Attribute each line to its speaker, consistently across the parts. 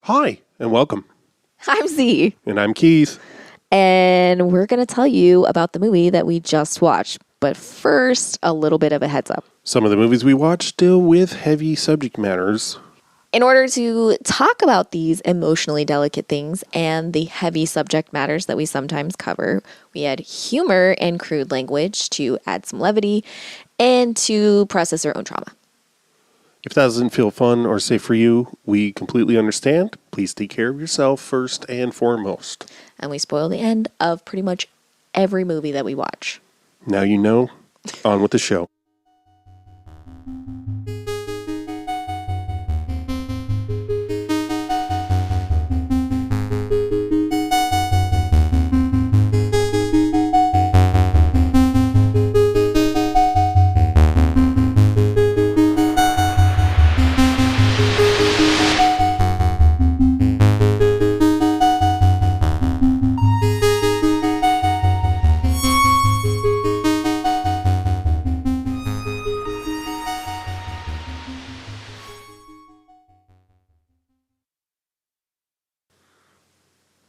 Speaker 1: Hi, and welcome.
Speaker 2: I'm Z.
Speaker 1: And I'm Keith.
Speaker 2: And we're going to tell you about the movie that we just watched. But first, a little bit of a heads up.
Speaker 1: Some of the movies we watch deal with heavy subject matters.
Speaker 2: In order to talk about these emotionally delicate things and the heavy subject matters that we sometimes cover, we add humor and crude language to add some levity and to process our own trauma.
Speaker 1: If that doesn't feel fun or safe for you, we completely understand. Please take care of yourself first and foremost.
Speaker 2: And we spoil the end of pretty much every movie that we watch.
Speaker 1: Now you know. On with the show.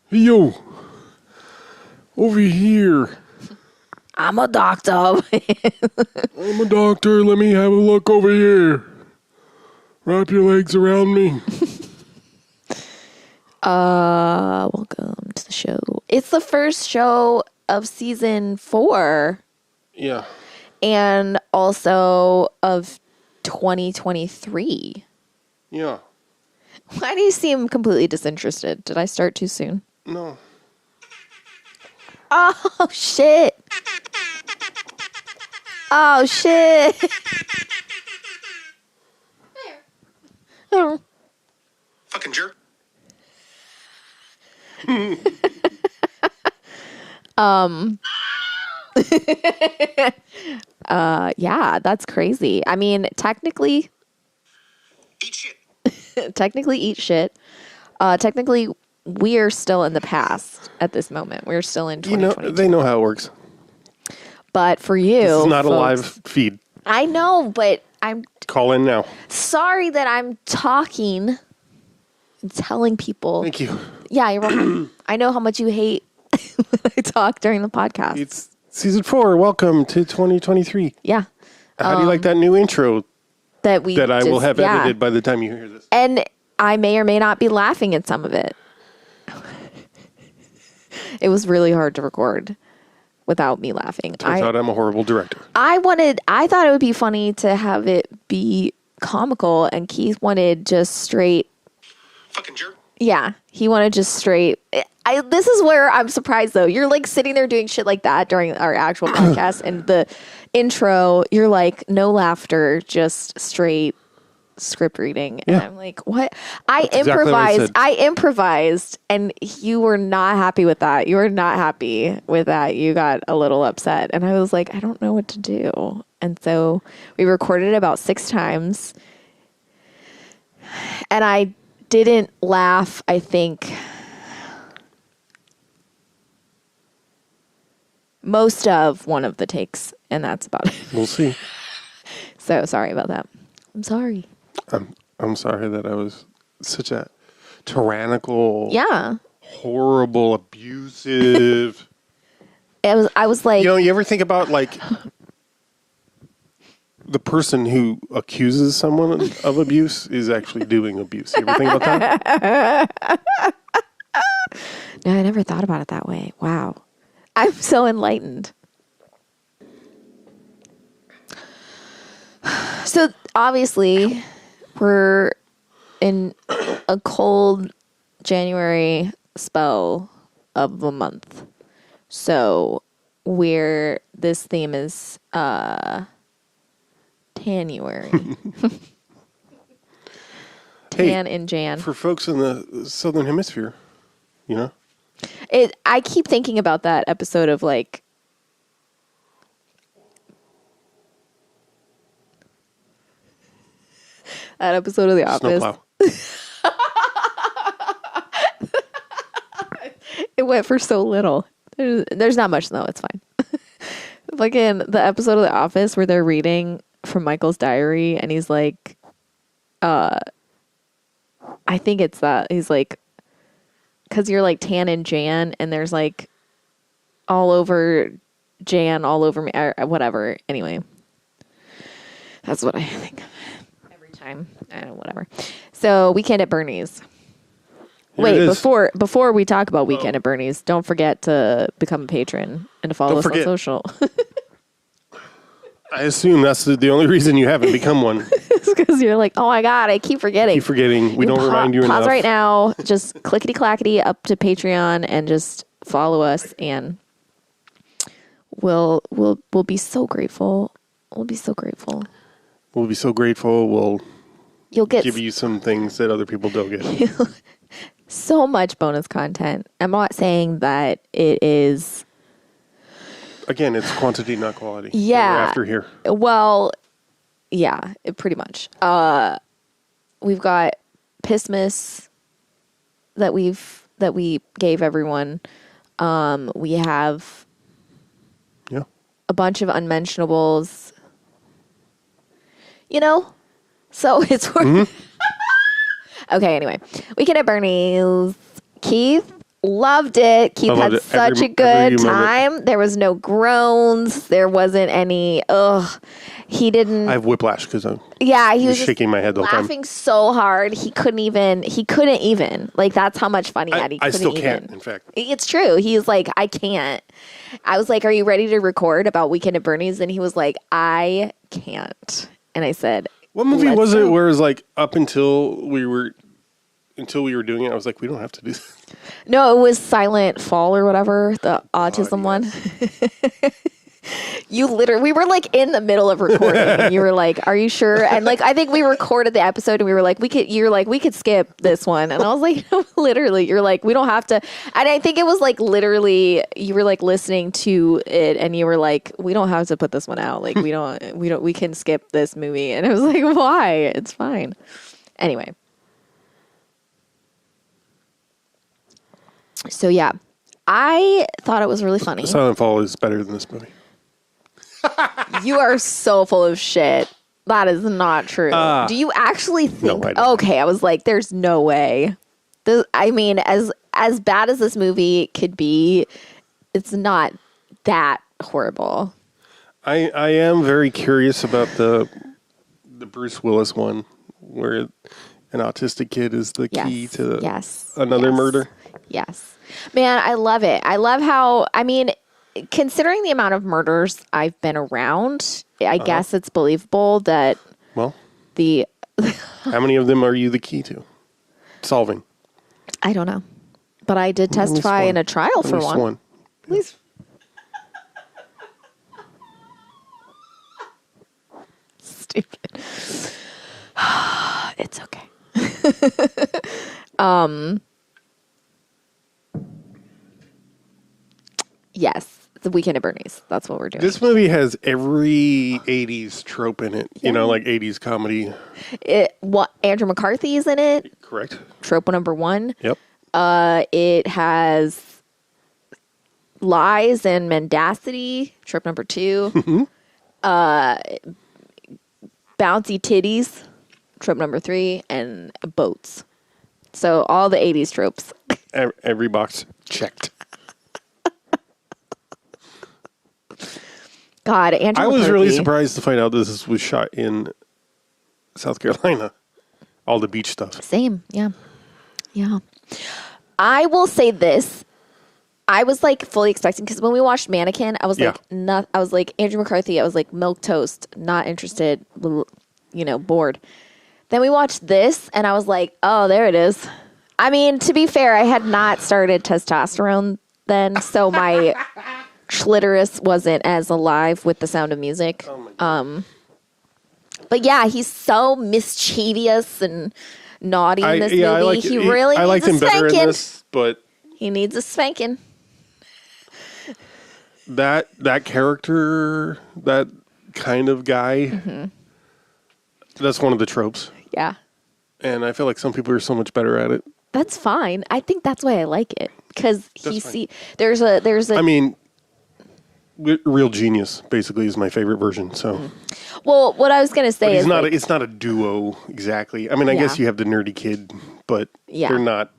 Speaker 1: Hey, yo, over here.
Speaker 2: I'm a doctor.
Speaker 1: I'm a doctor. Let me have a look over here. Wrap your legs around me.
Speaker 2: Welcome to the show. It's the first show of season 4.
Speaker 1: Yeah.
Speaker 2: And also of 2023.
Speaker 1: Yeah.
Speaker 2: Why do you seem completely disinterested? Did I start too soon?
Speaker 1: No.
Speaker 2: Oh, shit. Oh, shit. Oh.
Speaker 1: Fucking jerk.
Speaker 2: Yeah, that's crazy. I mean, technically,
Speaker 1: Eat shit.
Speaker 2: eat shit. Technically, we're still in the past at this moment. We're still in 2022.
Speaker 1: They know how it works.
Speaker 2: But for you,
Speaker 1: This is not a
Speaker 2: folks,
Speaker 1: live feed.
Speaker 2: I know, but I'm
Speaker 1: Call in now.
Speaker 2: sorry that I'm talking and telling people.
Speaker 1: Thank you.
Speaker 2: Yeah, you're welcome. I know how much you hate when I talk during the podcast.
Speaker 1: It's season 4. Welcome to 2023.
Speaker 2: Yeah.
Speaker 1: How do you like that new intro
Speaker 2: That
Speaker 1: I will have edited by the time you hear this?
Speaker 2: And I may or may not be laughing at some of it. It was really hard to record without me laughing.
Speaker 1: Turns out I'm a horrible director.
Speaker 2: I thought it would be funny to have it be comical, and Keith wanted just straight.
Speaker 1: Fucking jerk.
Speaker 2: Yeah, he wanted just straight. This is where I'm surprised, though. You're like sitting there doing shit like that during our actual podcast, and the intro, you're like, no laughter, just straight script reading. And I'm like, what? I improvised, and you were not happy with that. You were not happy with that. You got a little upset. And I was like, I don't know what to do. And so we recorded it about 6 times. And I didn't laugh, I think, most of one of the takes, and that's about it.
Speaker 1: We'll see.
Speaker 2: So sorry about that. I'm sorry.
Speaker 1: I'm sorry that I was such a tyrannical, horrible, abusive.
Speaker 2: I was like,
Speaker 1: you ever think about like the person who accuses someone of abuse is actually doing abuse? You ever think about that?
Speaker 2: No, I never thought about it that way. Wow. I'm so enlightened. So obviously, we're in a cold January spell of the month. So this theme is Tanuary. Tan in Jan.
Speaker 1: For folks in the Southern Hemisphere,
Speaker 2: I keep thinking about that episode of like that episode of The Office.
Speaker 1: Snowplow.
Speaker 2: It went for so little. There's not much though. It's fine. Like in the episode of The Office where they're reading from Michael's diary and he's like, I think it's that. He's like, because you're like Tan and Jan, and there's like all over Jan, all over me, or whatever. Anyway, that's what I think of every time. I don't know, whatever. So, Weekend at Bernie's. Wait, before we talk about Weekend at Bernie's, don't forget to become a patron and to follow us on social.
Speaker 1: I assume that's the only reason you haven't become one.
Speaker 2: It's because you're like, oh my God, I keep forgetting.
Speaker 1: We don't remind you enough.
Speaker 2: Pause right now. Just clickety clackety up to Patreon and just follow us, and we'll be so grateful. We'll be so grateful.
Speaker 1: We'll be so grateful.
Speaker 2: You'll get
Speaker 1: give you some things that other people don't get.
Speaker 2: So much bonus content. I'm not saying that it is.
Speaker 1: Again, it's quantity, not quality.
Speaker 2: Yeah.
Speaker 1: After here.
Speaker 2: Well, yeah, pretty much. We've got Pissmas that we gave everyone. We have a bunch of unmentionables. So it's worth. Okay, anyway. Weekend at Bernie's. Keith loved it. Keith had such a good time. There was no groans. There wasn't any, he didn't.
Speaker 1: I have whiplash because
Speaker 2: he was
Speaker 1: shaking my head the whole time.
Speaker 2: Laughing so hard. He couldn't even. Like, that's how much fun he had.
Speaker 1: I still can't, in fact.
Speaker 2: It's true. He's like, I can't. I was like, are you ready to record about Weekend at Bernie's? And he was like, I can't. And I said,
Speaker 1: what movie was it where it was like up until we were doing it, I was like, we don't have to do this. No,
Speaker 2: it was Silent Fall or whatever, the autism one. We were like in the middle of recording and you were like, are you sure? And like, I think we recorded the episode and we were like, we could skip this one. And I was like, no, literally, you're like, we don't have to. And I think it was like, literally, you were like listening to it and you were like, we don't have to put this one out. Like, we can skip this movie. And I was like, why? It's fine. Anyway. So yeah, I thought it was really funny.
Speaker 1: Silent Fall is better than this movie.
Speaker 2: You are so full of shit. That is not true. Do you actually think?
Speaker 1: No, I don't.
Speaker 2: Okay, I was like, there's no way. I mean, as bad as this movie could be, it's not that horrible.
Speaker 1: I am very curious about the Bruce Willis one, where an autistic kid is the key to another murder.
Speaker 2: Yes. Man, I love it. I love how, I mean, considering the amount of murders I've been around, I guess it's believable that
Speaker 1: how many of them are you the key to solving?
Speaker 2: I don't know. But I did testify in a trial for one. At least. Stupid. It's okay. Yes, the Weekend at Bernie's. That's what we're doing.
Speaker 1: This movie has every 80's trope in it. You know, like 80's comedy.
Speaker 2: Andrew McCarthy is in it.
Speaker 1: Correct.
Speaker 2: Trope number 1.
Speaker 1: Yep.
Speaker 2: It has lies and mendacity. Trope number 2.
Speaker 1: Mm-hmm.
Speaker 2: Bouncy titties. Trope number 3. And boats. So all the 80's tropes.
Speaker 1: Every box checked.
Speaker 2: God, Andrew
Speaker 1: I was
Speaker 2: McCarthy.
Speaker 1: really surprised to find out this was shot in South Carolina. All the beach stuff.
Speaker 2: Same, yeah. Yeah. I will say this. I was like fully expecting, because when we watched Mannequin, I was like, I was like, Andrew McCarthy, I was like, milquetoast, not interested, bored. Then we watched this, and I was like, oh, there it is. I mean, to be fair, I had not started testosterone then, so my clitoris wasn't as alive with the Sound of Music. Oh but yeah, he's so mischievous and naughty in this movie. I liked him better in this, but he needs a spanking.
Speaker 1: That character, that kind of guy, that's one of the tropes.
Speaker 2: Yeah.
Speaker 1: And I feel like some people are so much better at it.
Speaker 2: That's fine. I think that's why I like it, because there's a.
Speaker 1: I mean, Real Genius, basically, is my favorite version. So,
Speaker 2: well, what I was gonna say is
Speaker 1: it's not a duo exactly. I mean, I guess you have the nerdy kid, but they're not.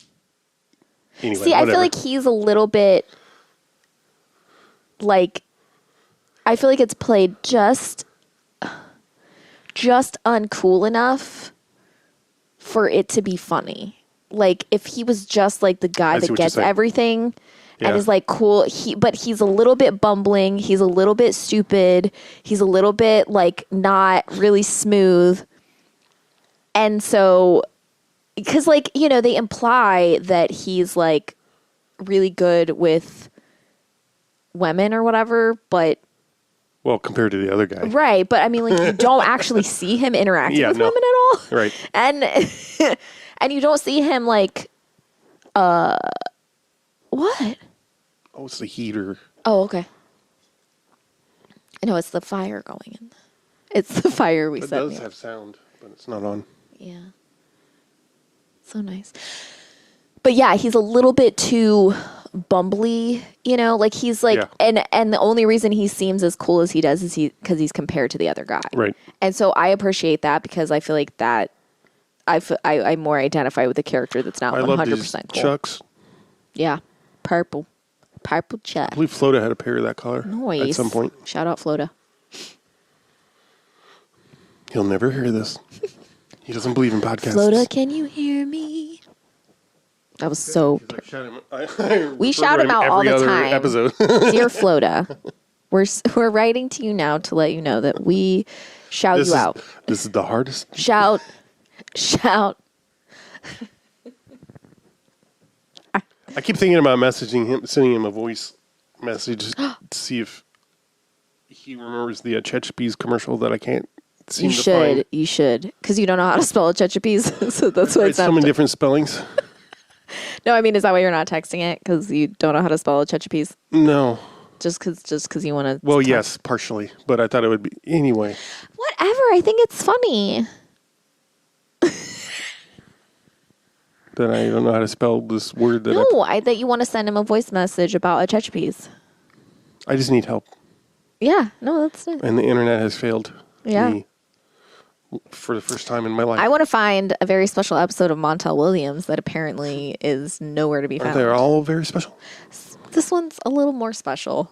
Speaker 1: Anyway,
Speaker 2: see, whatever. I feel like he's a little bit like. I feel like it's played just uncool enough for it to be funny. Like if he was just like the guy that gets everything. And is like cool. But he's a little bit bumbling. He's a little bit stupid. He's a little bit like not really smooth. And so, because like, you know, they imply that he's like really good with women or whatever, but.
Speaker 1: Well, compared to the other guy.
Speaker 2: Right. But I mean, like you don't actually see him interacting with women at all.
Speaker 1: Right.
Speaker 2: And you don't see him like, what?
Speaker 1: Oh, it's the heater.
Speaker 2: Oh, okay. No, it's the fire going in. It's the fire we set.
Speaker 1: It does have sound, but it's not on.
Speaker 2: Yeah. So nice. But yeah, he's a little bit too bumbly, you know, like he's like, and the only reason he seems as cool as he does is because he's compared to the other guy.
Speaker 1: Right.
Speaker 2: And so I appreciate that because I feel like that I more identify with the character that's not 100% cool.
Speaker 1: Chucks.
Speaker 2: Yeah. Purple Chuck.
Speaker 1: I believe Floda had a pair of that color at some point.
Speaker 2: Shout out Floda.
Speaker 1: He'll never hear this. He doesn't believe in podcasts.
Speaker 2: Floda, can you hear me? That was so... we shout him out all the time.
Speaker 1: Episode.
Speaker 2: Dear Floda, we're writing to you now to let you know that we shout you out.
Speaker 1: This is the hardest.
Speaker 2: Shout.
Speaker 1: I keep thinking about messaging him, sending him a voice message to see if he remembers the Chechepies commercial that I can't seem to find.
Speaker 2: You should, because you don't know how to spell Chechepies, so that's why it's
Speaker 1: so many different spellings.
Speaker 2: No, I mean, is that why you're not texting it? Because you don't know how to spell Chechepies?
Speaker 1: No.
Speaker 2: Just because you want to...
Speaker 1: Well, yes, partially, but I thought it would be... Anyway.
Speaker 2: Whatever, I think it's funny.
Speaker 1: That I don't know how to spell this word.
Speaker 2: That you want to send him a voice message about a Chechepies.
Speaker 1: I just need help.
Speaker 2: Yeah, no, that's it.
Speaker 1: And the internet has failed me for the first time in my life.
Speaker 2: I want to find a very special episode of Montel Williams that apparently is nowhere to be found.
Speaker 1: They're all very special.
Speaker 2: This one's a little more special.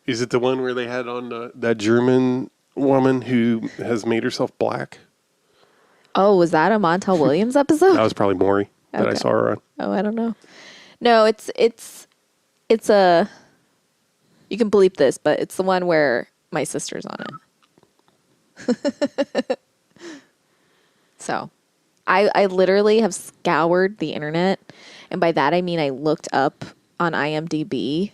Speaker 1: Is it the one where they had on that German woman who has made herself black?
Speaker 2: Oh, was that a Montel Williams episode?
Speaker 1: That was probably Maury. That I saw her on. Oh,
Speaker 2: I don't know. No, it's a. You can bleep this, but it's the one where my sister's on it. So, I literally have scoured the internet, and by that I mean I looked up on IMDb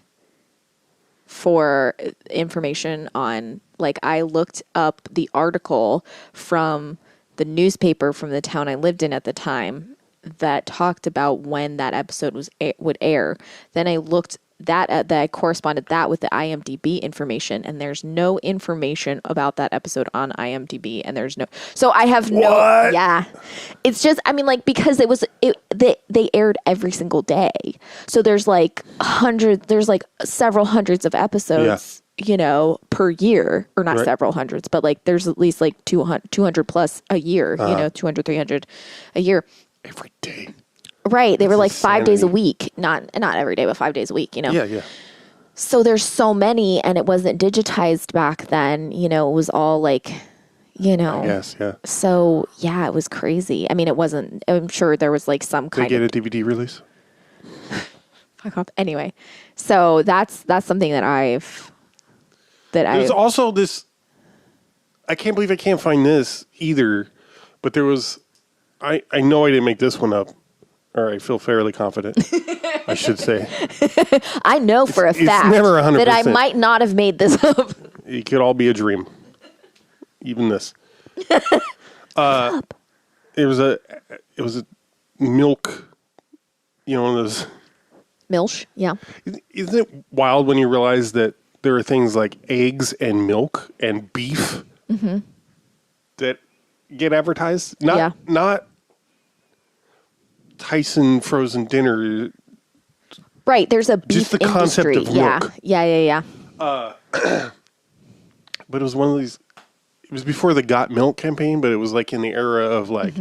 Speaker 2: for information on, like, I looked up the article from the newspaper from the town I lived in at the time that talked about when that episode would air. Then I looked that I corresponded that with the IMDb information, and there's no information about that episode on IMDb, and there's no. So I have no. Yeah, it's just, I mean, like, because they aired every single day, so there's like several hundreds of episodes. You know, per year, or not several hundreds, but like there's at least like 200 plus a year, you know, 200, 300 a year.
Speaker 1: Every day.
Speaker 2: Right. They were like 5 days a week. Not every day, but 5 days a week, you know?
Speaker 1: Yeah.
Speaker 2: So there's so many, and it wasn't digitized back then. You know, it was all like, you know.
Speaker 1: Yes, yeah.
Speaker 2: So, yeah, it was crazy. I mean, it wasn't, I'm sure there was like some kind of.
Speaker 1: They get a DVD release?
Speaker 2: Fuck up. Anyway. So that's something that There's
Speaker 1: also this, I can't believe I can't find this either, but there was, I know I didn't make this one up, or I feel fairly confident, I should say.
Speaker 2: I know for a fact
Speaker 1: never 100%.
Speaker 2: that I might not have made this up.
Speaker 1: It could all be a dream. Even this. It was a milk, you know, one of those.
Speaker 2: Milsh, yeah.
Speaker 1: Isn't it wild when you realize that there are things like eggs and milk and beef that get advertised? Not Tyson frozen dinner.
Speaker 2: Right, there's a beef
Speaker 1: just the
Speaker 2: industry.
Speaker 1: Concept of milk.
Speaker 2: Yeah.
Speaker 1: But it was one of these. It was before the Got Milk campaign, but it was like in the era of like,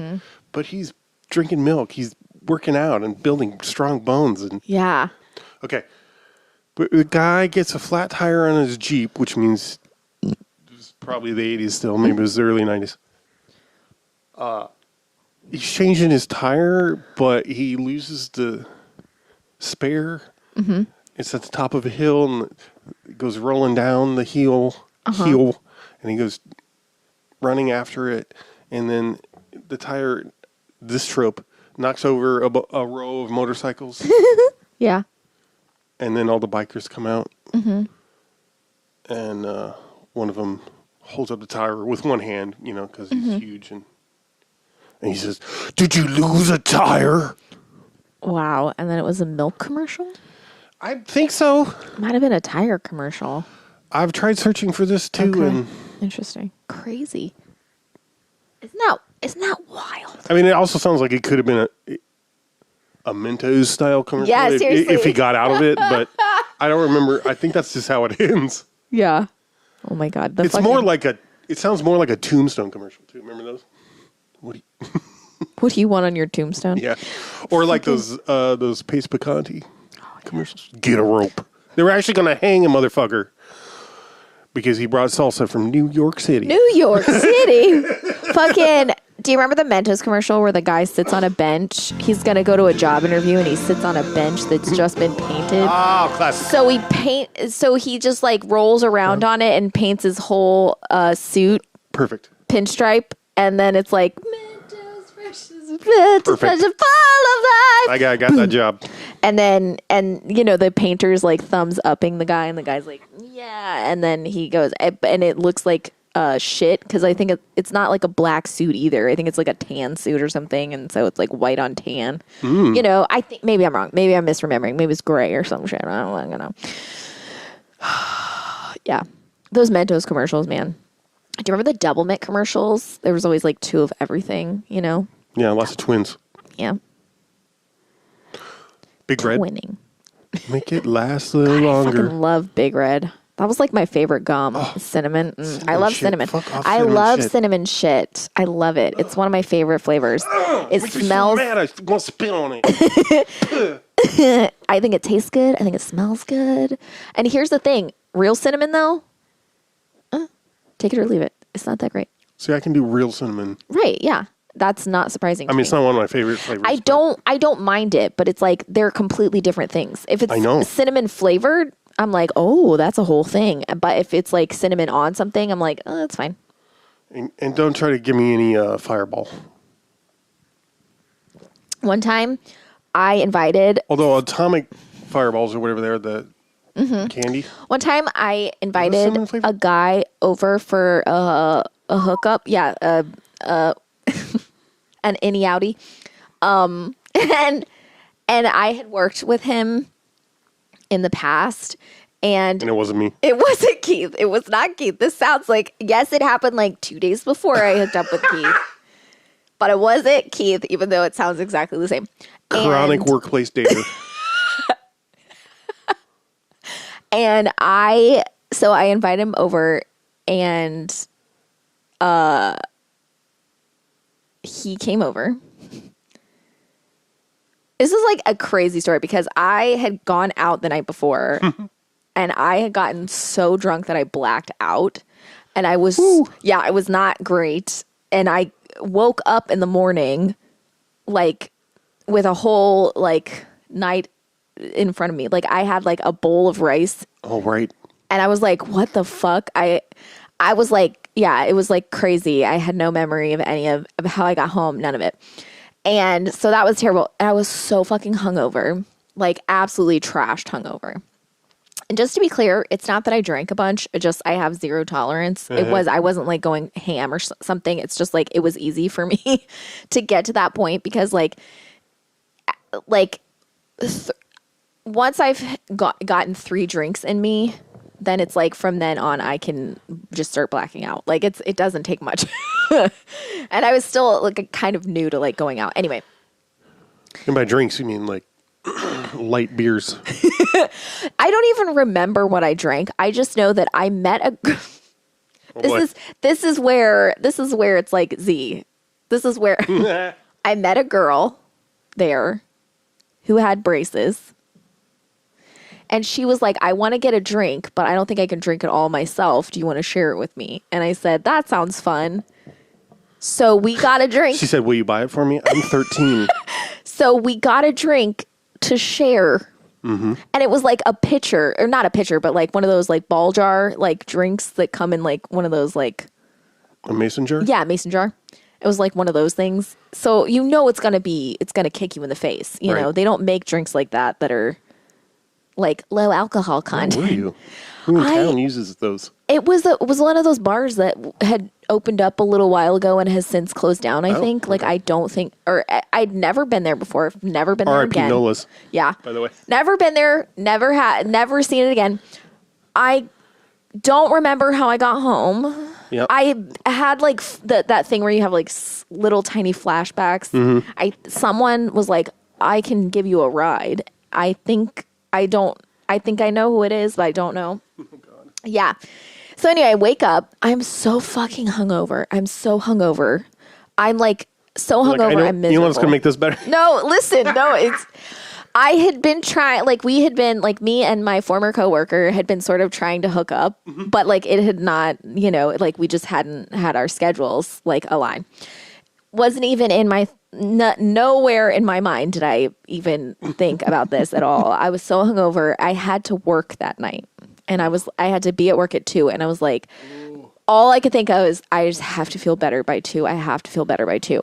Speaker 1: but he's drinking milk, he's working out and building strong bones, and
Speaker 2: Yeah.
Speaker 1: okay. But the guy gets a flat tire on his Jeep, which means it was probably the 80s still, maybe it was the early 90s. He's changing his tire, but he loses the spare. It's at the top of a hill, and it goes rolling down the heel, and he goes running after it, and then the tire, this trope, knocks over a row of motorcycles.
Speaker 2: Yeah.
Speaker 1: And then all the bikers come out, and one of them holds up the tire with one hand, because he's huge, and he says, "Did you lose a tire?"
Speaker 2: Wow. And then it was a milk commercial?
Speaker 1: I think so.
Speaker 2: Might have been a tire commercial.
Speaker 1: I've tried searching for this too, and
Speaker 2: Interesting. Crazy. Isn't that wild?
Speaker 1: I mean, it also sounds like it could have been a Mentos style commercial.
Speaker 2: Yeah, seriously.
Speaker 1: If he got out of it, but I don't remember. I think that's just how it ends.
Speaker 2: Yeah. Oh my God.
Speaker 1: It sounds more like a Tombstone commercial too. Remember those?
Speaker 2: What do you want on your tombstone?
Speaker 1: Yeah, or like those Pace Picante commercials. Get a rope. They were actually going to hang a motherfucker because he brought salsa from New York City.
Speaker 2: New York City. Fucking. Do you remember the Mentos commercial where the guy sits on a bench? He's going to go to a job interview and he sits on a bench that's just been painted.
Speaker 1: Oh, classic.
Speaker 2: So he just like rolls around on it and paints his whole suit.
Speaker 1: Perfect.
Speaker 2: Pinstripe. And then it's like, Mentos fresh as a full of life.
Speaker 1: I got that job.
Speaker 2: And then, the painter's like thumbs upping the guy, and the guy's like, yeah. And then he goes, and it looks like shit, because I think it's not like a black suit either. I think it's like a tan suit or something, and so it's like white on tan. I think maybe I'm wrong. Maybe I'm misremembering. Maybe it's gray or some shit. I don't know. Yeah, those Mentos commercials, man. Do you remember the Double Mint commercials? There was always like 2 of everything,
Speaker 1: Yeah, lots of twins.
Speaker 2: Yeah.
Speaker 1: Big Red.
Speaker 2: Twinning.
Speaker 1: Make it last a little longer.
Speaker 2: I fucking love Big Red. That was like my favorite gum. Cinnamon. I love cinnamon.
Speaker 1: Fuck off,
Speaker 2: I
Speaker 1: cinnamon
Speaker 2: love
Speaker 1: shit.
Speaker 2: cinnamon shit. I love it. It's one of my favorite flavors. It
Speaker 1: Makes me so
Speaker 2: smells.
Speaker 1: mad. I want to spit on it.
Speaker 2: I think it tastes good. I think it smells good. And here's the thing: real cinnamon, though, take it or leave it. It's not that great.
Speaker 1: See, I can do real cinnamon.
Speaker 2: Right? Yeah. That's not surprising.
Speaker 1: I mean, it's not one of my favorite flavors.
Speaker 2: I don't mind it, but it's like they're completely different things. If it's cinnamon flavored, I'm like, oh, that's a whole thing. But if it's like cinnamon on something, I'm like, oh, that's fine.
Speaker 1: And don't try to give me any Fireball.
Speaker 2: One time, I invited.
Speaker 1: Although Atomic Fireballs or whatever they're, the candy.
Speaker 2: One time, I invited a guy over for a hookup. Yeah, an innie outie. And I had worked with him in the past, and
Speaker 1: it wasn't me.
Speaker 2: It wasn't Keith. It was not Keith. This sounds like, yes, it happened like 2 days before I hooked up with Keith, but it wasn't Keith, even though it sounds exactly the same.
Speaker 1: Chronic workplace data.
Speaker 2: And I invite him over, and he came over. This is like a crazy story because I had gone out the night before and I had gotten so drunk that I blacked out, and I was, it was not great. And I woke up in the morning, like with a whole like night in front of me. Like I had like a bowl of rice.
Speaker 1: Oh, right.
Speaker 2: And I was like, what the fuck? I was like, yeah, it was like crazy. I had no memory of any of how I got home. None of it. And so that was terrible. And I was so fucking hungover, like absolutely trashed hungover. And just to be clear, it's not that I drank a bunch. It just, I have zero tolerance. I wasn't like going ham or something. It's just like, it was easy for me to get to that point because once I've gotten 3 drinks in me, then it's like from then on I can just start blacking out. Like it doesn't take much. And I was still like kind of new to like going out. Anyway.
Speaker 1: And by drinks you mean like light beers.
Speaker 2: I don't even remember what I drank. I just know that I met a. This is where it's like Z. This is where I met a girl there who had braces. And she was like, I want to get a drink, but I don't think I can drink it all myself. Do you want to share it with me? And I said, that sounds fun. So we got a drink.
Speaker 1: She said, will you buy it for me? I'm 13.
Speaker 2: So we got a drink to share. Mm-hmm. And it was like a pitcher, or not a pitcher, but like one of those like ball jar like drinks that come in like one of those like
Speaker 1: a mason jar.
Speaker 2: Yeah, mason jar. It was like one of those things. So you know it's gonna kick you in the face. You know they don't make drinks like that are like low alcohol content.
Speaker 1: Where are you? Who in town uses those?
Speaker 2: It was one of those bars that had opened up a little while ago and has since closed down, I think. Okay. Like, I don't think... Or I'd never been there before. I've never been there again.
Speaker 1: R.I.P. Nola's.
Speaker 2: Yeah.
Speaker 1: By the way.
Speaker 2: Never been there. Never seen it again. I don't remember how I got home. Yep. I had, like, that thing where you have, like, little tiny flashbacks. Mm-hmm. Someone was like, I can give you a ride. I think I know who it is, but I don't know. Oh, God. Yeah. So anyway, I wake up. I'm so fucking hungover. I'm like so hungover.
Speaker 1: Like,
Speaker 2: I'm miserable.
Speaker 1: You know what's going to make this better?
Speaker 2: No, listen. No, I had been trying, like we had been, like me and my former coworker had been sort of trying to hook up, but like it had not, like we just hadn't had our schedules like align. Wasn't even in my, nowhere in my mind did I even think about this at all. I was so hungover. I had to work that night. And I had to be at work at 2. And I was like, all I could think of is I just have to feel better by 2. I have to feel better by 2.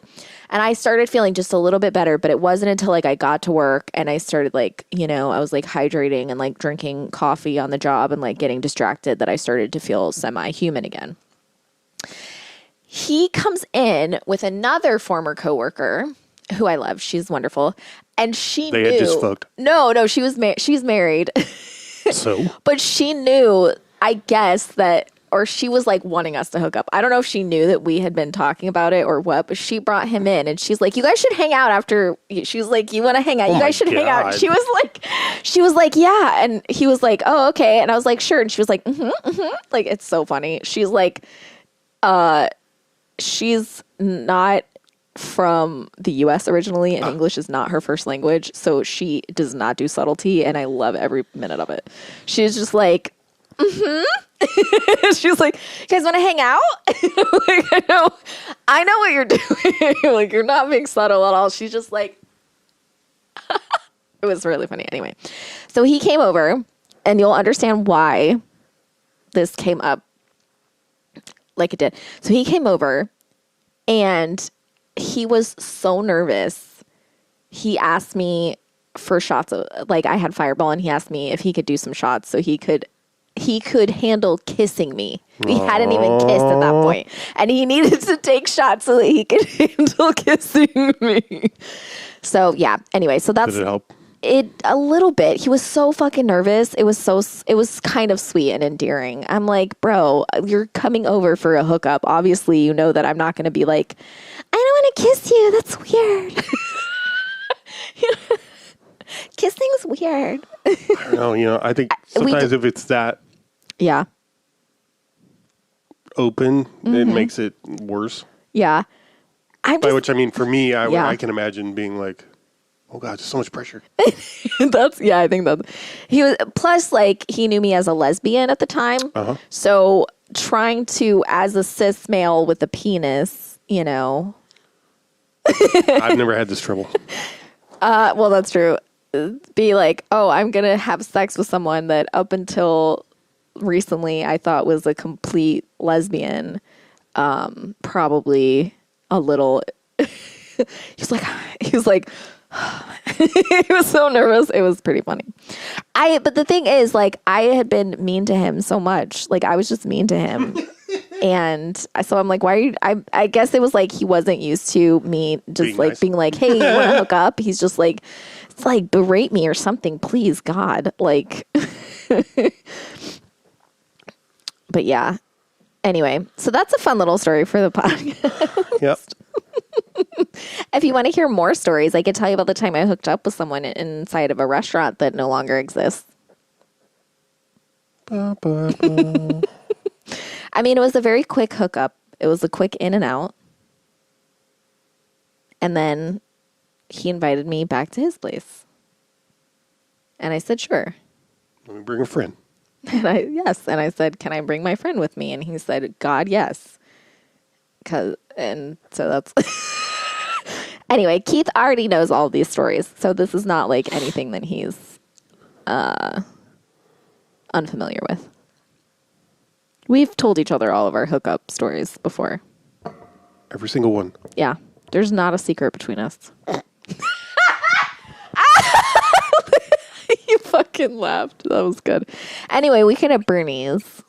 Speaker 2: And I started feeling just a little bit better, but it wasn't until like I got to work and I started like, I was like hydrating and like drinking coffee on the job and like getting distracted that I started to feel semi-human again. He comes in with another former coworker who I love. She's wonderful. And she knew.
Speaker 1: They had just fucked.
Speaker 2: No, she's married.
Speaker 1: So?
Speaker 2: But she knew, I guess, that, or she was like wanting us to hook up. I don't know if she knew that we had been talking about it or what, but she brought him in and she's like, you guys should hang out after. She was like, you want to hang out? You guys should hang out. And she was like, yeah. And he was like, oh, okay. And I was like, sure. And she was like, like, it's so funny. She's like, she's not from the US originally, and English is not her first language, so she does not do subtlety, and I love every minute of it. She's just like, she was like, you guys want to hang out? Like, I know what you're doing. Like, you're not being subtle at all. She's just like, it was really funny. Anyway, so he came over, and you'll understand why this came up like it did. So he came over, and he was so nervous. He asked me for shots of, like, I had Fireball, and he asked me if he could do some shots so he could handle kissing me. We hadn't even kissed at that point, and he needed to take shots so that he could handle kissing me. So yeah. Anyway, so that's.
Speaker 1: Did it help?
Speaker 2: It a little bit. He was so fucking nervous. It was kind of sweet and endearing. I'm like, bro, you're coming over for a hookup. Obviously, you know that I'm not going to be like, I don't want to kiss you. That's weird. Kissing's weird.
Speaker 1: I don't know. I think sometimes if it's that open, it makes it worse.
Speaker 2: Yeah.
Speaker 1: By which I mean, for me, I can imagine being like, oh God, there's so much pressure.
Speaker 2: I think that he was, plus like he knew me as a lesbian at the time. Uh-huh. So trying to, as a cis male with a penis,
Speaker 1: I've never had this trouble.
Speaker 2: Well, that's true. Be like, oh, I'm going to have sex with someone that up until recently I thought was a complete lesbian. Probably a little, he was like, he was so nervous. It was pretty funny. But the thing is, like, I had been mean to him so much. Like, I was just mean to him. And so I'm like, why are you, I guess it was like, he wasn't used to me just being like, hey, you want to hook up? He's just like, it's like, berate me or something, please, God. Like, but yeah. Anyway, so that's a fun little story for the podcast.
Speaker 1: Yep.
Speaker 2: If you want to hear more stories, I could tell you about the time I hooked up with someone inside of a restaurant that no longer exists.
Speaker 1: Ba, ba, ba.
Speaker 2: I mean, it was a very quick hookup. It was a quick in and out. And then he invited me back to his place. And I said, sure.
Speaker 1: Let me bring a friend.
Speaker 2: And I said, can I bring my friend with me? And he said, God, yes. And so that's anyway, Keith already knows all of these stories. So this is not like anything that he's unfamiliar with. We've told each other all of our hookup stories before.
Speaker 1: Every single one.
Speaker 2: Yeah. There's not a secret between us. You fucking laughed. That was good. Anyway, we can have Bernie's.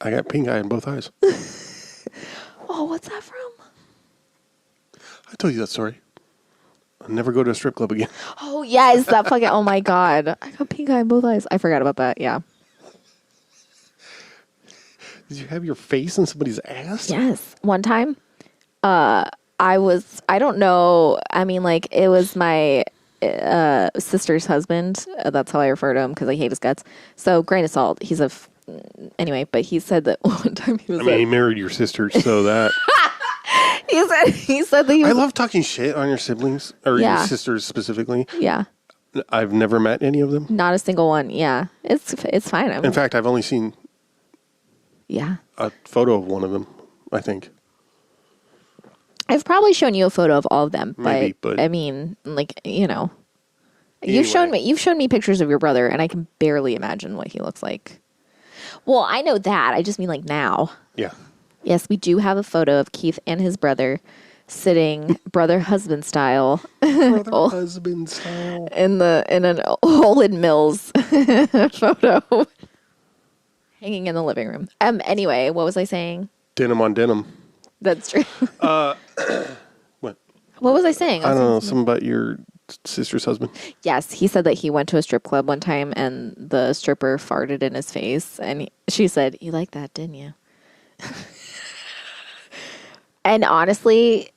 Speaker 1: I got pink eye in both eyes.
Speaker 2: Oh, what's that from?
Speaker 1: I told you that story. I'll never go to a strip club again.
Speaker 2: Oh, yes. That fucking, oh my God. I got pink eye in both eyes. I forgot about that. Yeah.
Speaker 1: Did you have your face in somebody's ass?
Speaker 2: Yes. One time, I don't know. I mean, like, it was my sister's husband. That's how I refer to him because I hate his guts. So, grain of salt. He's anyway, but he said that one time he was
Speaker 1: he married your sister, so that...
Speaker 2: he said that he was...
Speaker 1: I love talking shit on your siblings, or your sisters specifically.
Speaker 2: Yeah.
Speaker 1: I've never met any of them.
Speaker 2: Not a single one. Yeah. It's fine.
Speaker 1: In fact, I've only seen a photo of one of them, I think.
Speaker 2: I've probably shown you a photo of all of them,
Speaker 1: Maybe, but
Speaker 2: I mean, like, you know,
Speaker 1: anyway.
Speaker 2: you've shown me pictures of your brother, and I can barely imagine what he looks like. Well, I know that. I just mean like now.
Speaker 1: Yeah.
Speaker 2: Yes, we do have a photo of Keith and his brother sitting brother-husband style.
Speaker 1: Brother-husband style.
Speaker 2: In an Olin Mills photo. Hanging in the living room. Anyway, what was I saying?
Speaker 1: Denim on denim.
Speaker 2: That's true.
Speaker 1: What?
Speaker 2: What was I saying?
Speaker 1: I don't know. Something about your sister's husband.
Speaker 2: Yes, he said that he went to a strip club one time and the stripper farted in his face, and she said, "You liked that, didn't you?" And honestly,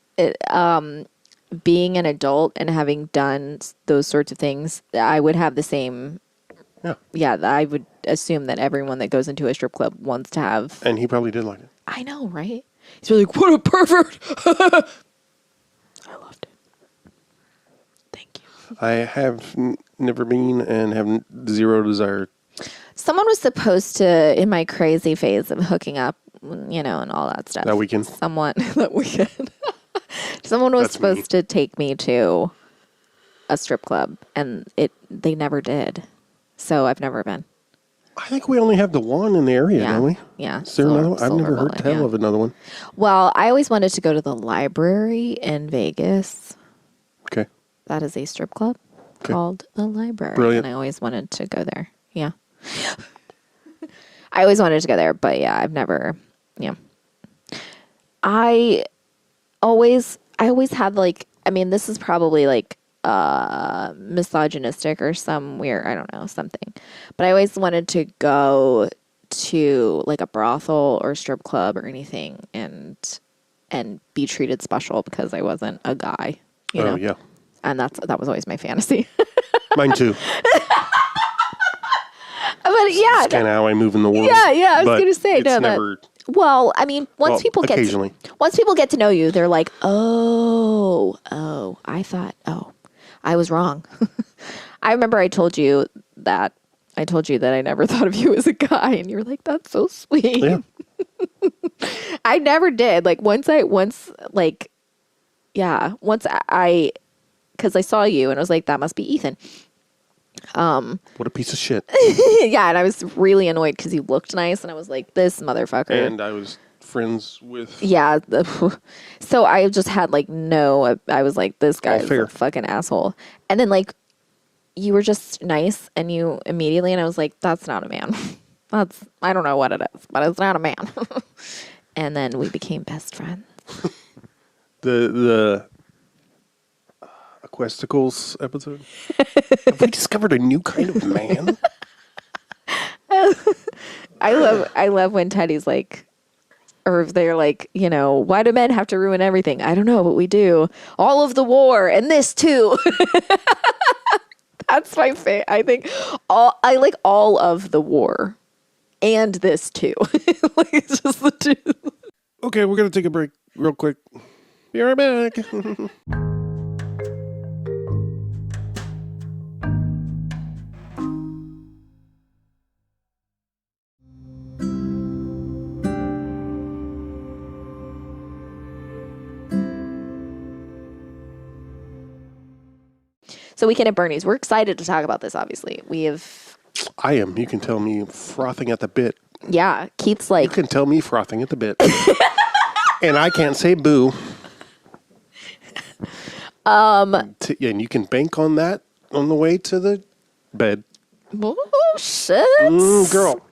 Speaker 2: being an adult and having done those sorts of things, I would have the same. Yeah, I would assume that everyone that goes into a strip club wants to have.
Speaker 1: And he probably did like it.
Speaker 2: I know, right? He's really like, what a pervert. I loved it. Thank you.
Speaker 1: I have never been and have zero desire.
Speaker 2: Someone was supposed to, in my crazy phase of hooking up, you know, and all that stuff.
Speaker 1: That weekend?
Speaker 2: That weekend. Someone was supposed to take me to a strip club, and they never did. So I've never been.
Speaker 1: I think we only have the one in the area, don't we?
Speaker 2: Yeah.
Speaker 1: Is there another one? I've never heard tell of another one.
Speaker 2: Well, I always wanted to go to the library in Vegas.
Speaker 1: Okay.
Speaker 2: That is a strip club called the Library.
Speaker 1: Brilliant.
Speaker 2: And I always wanted to go there. Yeah. I always wanted to go there, but yeah, I've never, I always had like, I mean, this is probably like misogynistic or some weird, I don't know, something. But I always wanted to go to like a brothel or strip club or anything and be treated special because I wasn't a guy, you know?
Speaker 1: Yeah.
Speaker 2: And that was always my fantasy.
Speaker 1: Mine too.
Speaker 2: But yeah.
Speaker 1: It's kind of how I move in the world.
Speaker 2: Yeah, I was going to say, well, I mean, once people get to know you, they're like, oh, I was wrong. I remember I told you that I never thought of you as a guy, and you're like, that's so sweet.
Speaker 1: Yeah.
Speaker 2: I never did. Like because I saw you and I was like, that must be Ethan.
Speaker 1: What a piece of shit.
Speaker 2: Yeah, and I was really annoyed because you looked nice, and I was like, this motherfucker.
Speaker 1: And I was friends with...
Speaker 2: Yeah. So I just had I was like, this guy's a fucking asshole. And then you were just nice, and you immediately, and I was like, that's not a man. I don't know what it is, but it's not a man. And then we became best friends.
Speaker 1: The Questicles episode? Have we discovered a new kind of man?
Speaker 2: I love when Teddy's like, or if they're like, why do men have to ruin everything? I don't know, but we do. All of the war and this too. That's my favorite. I think I like all of the war and this too. Like it's just the two.
Speaker 1: Okay, we're going to take a break real quick. Be right back.
Speaker 2: So Weekend at Bernie's. We're excited to talk about this, obviously. We have...
Speaker 1: I am. You can tell me frothing at the bit.
Speaker 2: Yeah. Keith's like...
Speaker 1: You can tell me frothing at the bit. And I can't say boo. And you can bank on that on the way to the bed.
Speaker 2: Oh, shit.
Speaker 1: Girl.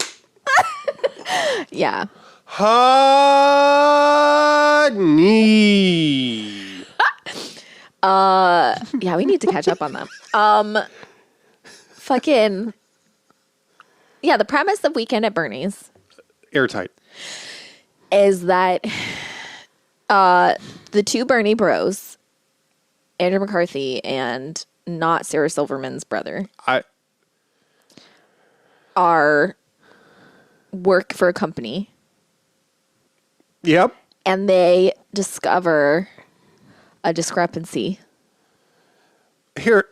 Speaker 2: Yeah.
Speaker 1: Honey.
Speaker 2: Yeah, we need to catch up on them. Fucking... Yeah, the premise of Weekend at Bernie's...
Speaker 1: Airtight.
Speaker 2: Is that the two Bernie bros, Andrew McCarthy and not Sarah Silverman's brother, work for a company.
Speaker 1: Yep.
Speaker 2: And they discover a discrepancy.
Speaker 1: Here.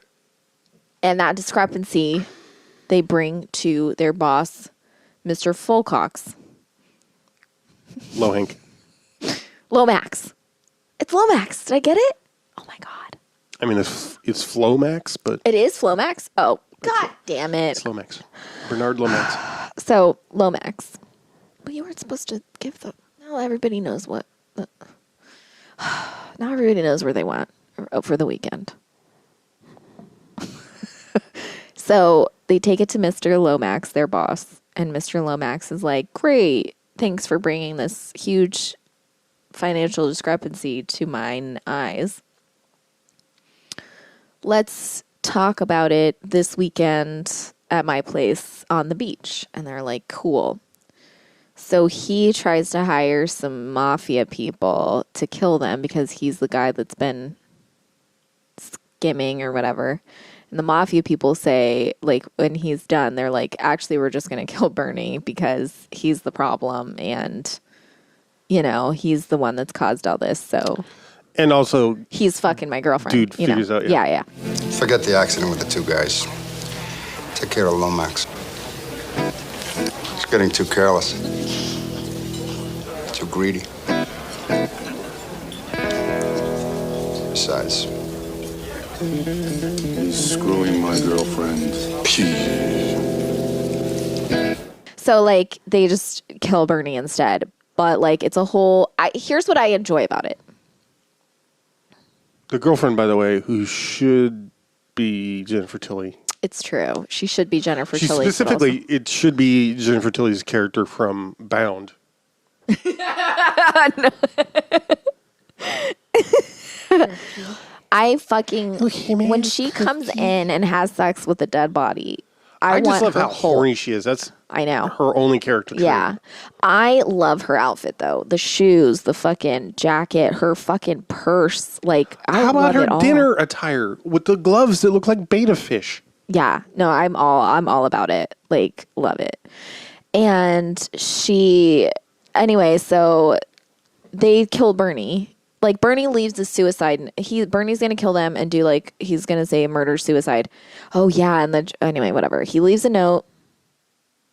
Speaker 2: And that discrepancy they bring to their boss, Mr. Fulcox.
Speaker 1: Lohank.
Speaker 2: Lomax. It's Lomax. Did I get it? Oh my God.
Speaker 1: I mean, it's Flomax, but...
Speaker 2: It is Flomax? Oh, God damn it.
Speaker 1: It's Lomax. Bernard Lomax.
Speaker 2: So, Lomax. But you weren't supposed to give the... Now everybody knows what... Now everybody knows where they want for the weekend. So, they take it to Mr. Lomax, their boss. And Mr. Lomax is like, great. Thanks for bringing this huge financial discrepancy to mine eyes. Let's talk about it this weekend at my place on the beach. And they're like, cool. So he tries to hire some mafia people to kill them because he's the guy that's been skimming or whatever. And the mafia people say, like, when he's done, they're like, actually, we're just going to kill Bernie because he's the problem. And, you know, he's the one that's caused all this. So.
Speaker 1: And also.
Speaker 2: He's fucking my girlfriend.
Speaker 1: Dude figures out.
Speaker 2: Yeah.
Speaker 3: Forget the accident with the two guys. Take care of Lomax. He's getting too careless. Too greedy. Besides.
Speaker 4: He's screwing my girlfriend.
Speaker 2: So, like, they just kill Bernie instead. But, like, it's a whole... here's what I enjoy about it.
Speaker 1: The girlfriend, by the way, who should be Jennifer Tilly.
Speaker 2: It's true. She should be Jennifer Tilly.
Speaker 1: Specifically, it should be Jennifer Tilly's character from Bound.
Speaker 2: I fucking... when she comes in and has sex with a dead body, I
Speaker 1: just love how
Speaker 2: whole...
Speaker 1: horny she is. That's
Speaker 2: I know.
Speaker 1: her only character trait.
Speaker 2: Yeah. I love her outfit, though. The shoes, the fucking jacket, her fucking purse. Like,
Speaker 1: How about her dinner attire with the gloves that look like betta fish?
Speaker 2: Yeah. No, I'm all about it. Like, love it. And she... Anyway, so they kill Bernie. Like, Bernie leaves the suicide. Bernie's going to kill them and do, like, he's going to say murder-suicide. Oh, yeah. And anyway, whatever. He leaves a note.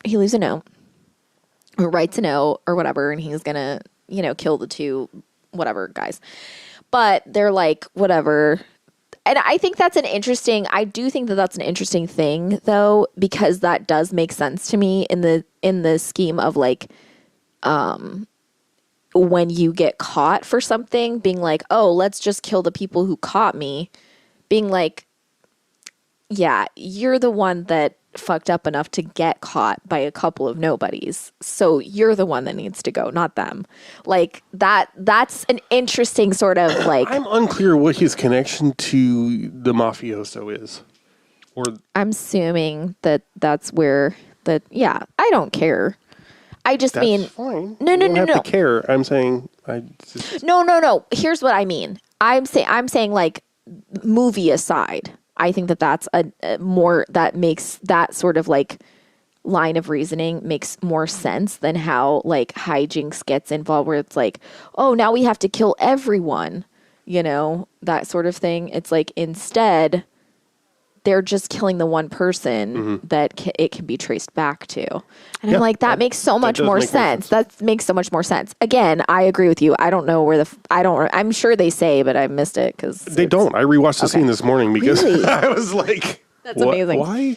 Speaker 2: Or writes a note or whatever. And he's going to, you know, kill the two, whatever, guys. But they're like, whatever. And I think that's I do think that that's an interesting thing, though, because that does make sense to me in the scheme of, like, when you get caught for something, being like, oh, let's just kill the people who caught me, being like, yeah, you're the one that fucked up enough to get caught by a couple of nobodies. So you're the one that needs to go, not them. Like that's an interesting sort of like...
Speaker 1: I'm unclear what his connection to the mafioso is. Or
Speaker 2: I'm assuming that's where I don't care. I just
Speaker 1: that's
Speaker 2: mean
Speaker 1: fine.
Speaker 2: No.
Speaker 1: You don't have to care. I'm saying
Speaker 2: No. Here's what I mean. I'm saying like movie aside. I think that that's a more that makes that sort of like line of reasoning makes more sense than how like hijinks gets involved, where it's like, oh, now we have to kill everyone, that sort of thing. It's like instead they're just killing the one person that it can be traced back to. And I'm like, that makes so much more sense. That makes so much more sense. Again, I agree with you. I don't know where I'm sure they say, but I missed it because
Speaker 1: they don't. I rewatched the scene this morning because
Speaker 2: Really?
Speaker 1: I was like,
Speaker 2: that's amazing.
Speaker 1: Why?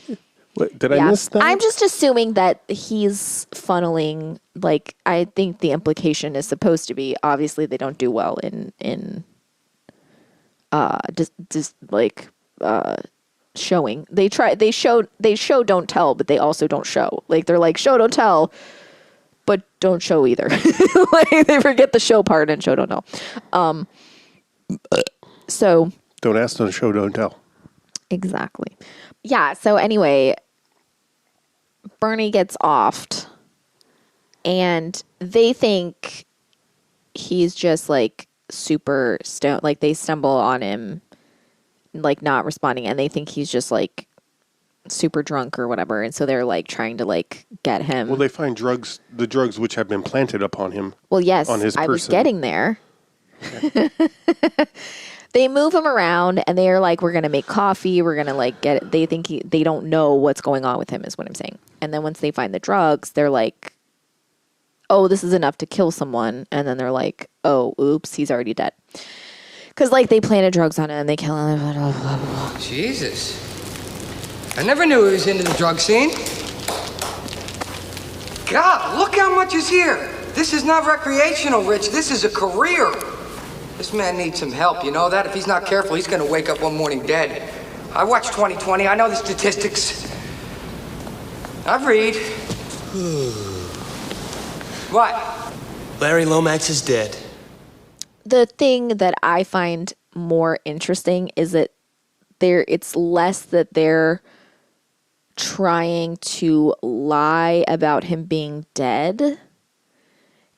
Speaker 1: What, did I miss that?
Speaker 2: I'm just assuming that he's funneling, like, I think the implication is supposed to be, obviously they don't do well in showing. They show don't tell, but they also don't show. Like, they're like, show don't tell, but don't show either. Like, they forget the show part and show don't tell. So
Speaker 1: don't ask, don't show, don't tell.
Speaker 2: Exactly. Yeah, so anyway, Bernie gets offed and they think he's just like super stoned. Like, they stumble on him like not responding, and they think he's just like super drunk or whatever, and so they're like trying to like get him.
Speaker 1: Well, they find the drugs which have been planted upon him.
Speaker 2: Well, yes,
Speaker 1: on his person.
Speaker 2: I was getting there. Okay. They move him around and they're like, we're gonna make coffee, we're gonna like get it. They think they don't know what's going on with him is what I'm saying. And then once they find the drugs, they're like, oh, this is enough to kill someone. And then they're like, oh, oops, he's already dead. Because, like, they planted drugs on him and they kill him. Blah, blah, blah, blah.
Speaker 5: Jesus. I never knew he was into the drug scene. God, look how much is here. This is not recreational, Rich. This is a career. This man needs some help, you know that? If he's not careful, he's gonna wake up one morning dead. I watch 2020. I know the statistics. I read. What?
Speaker 6: Larry Lomax is dead.
Speaker 2: The thing that I find more interesting is that it's less that they're trying to lie about him being dead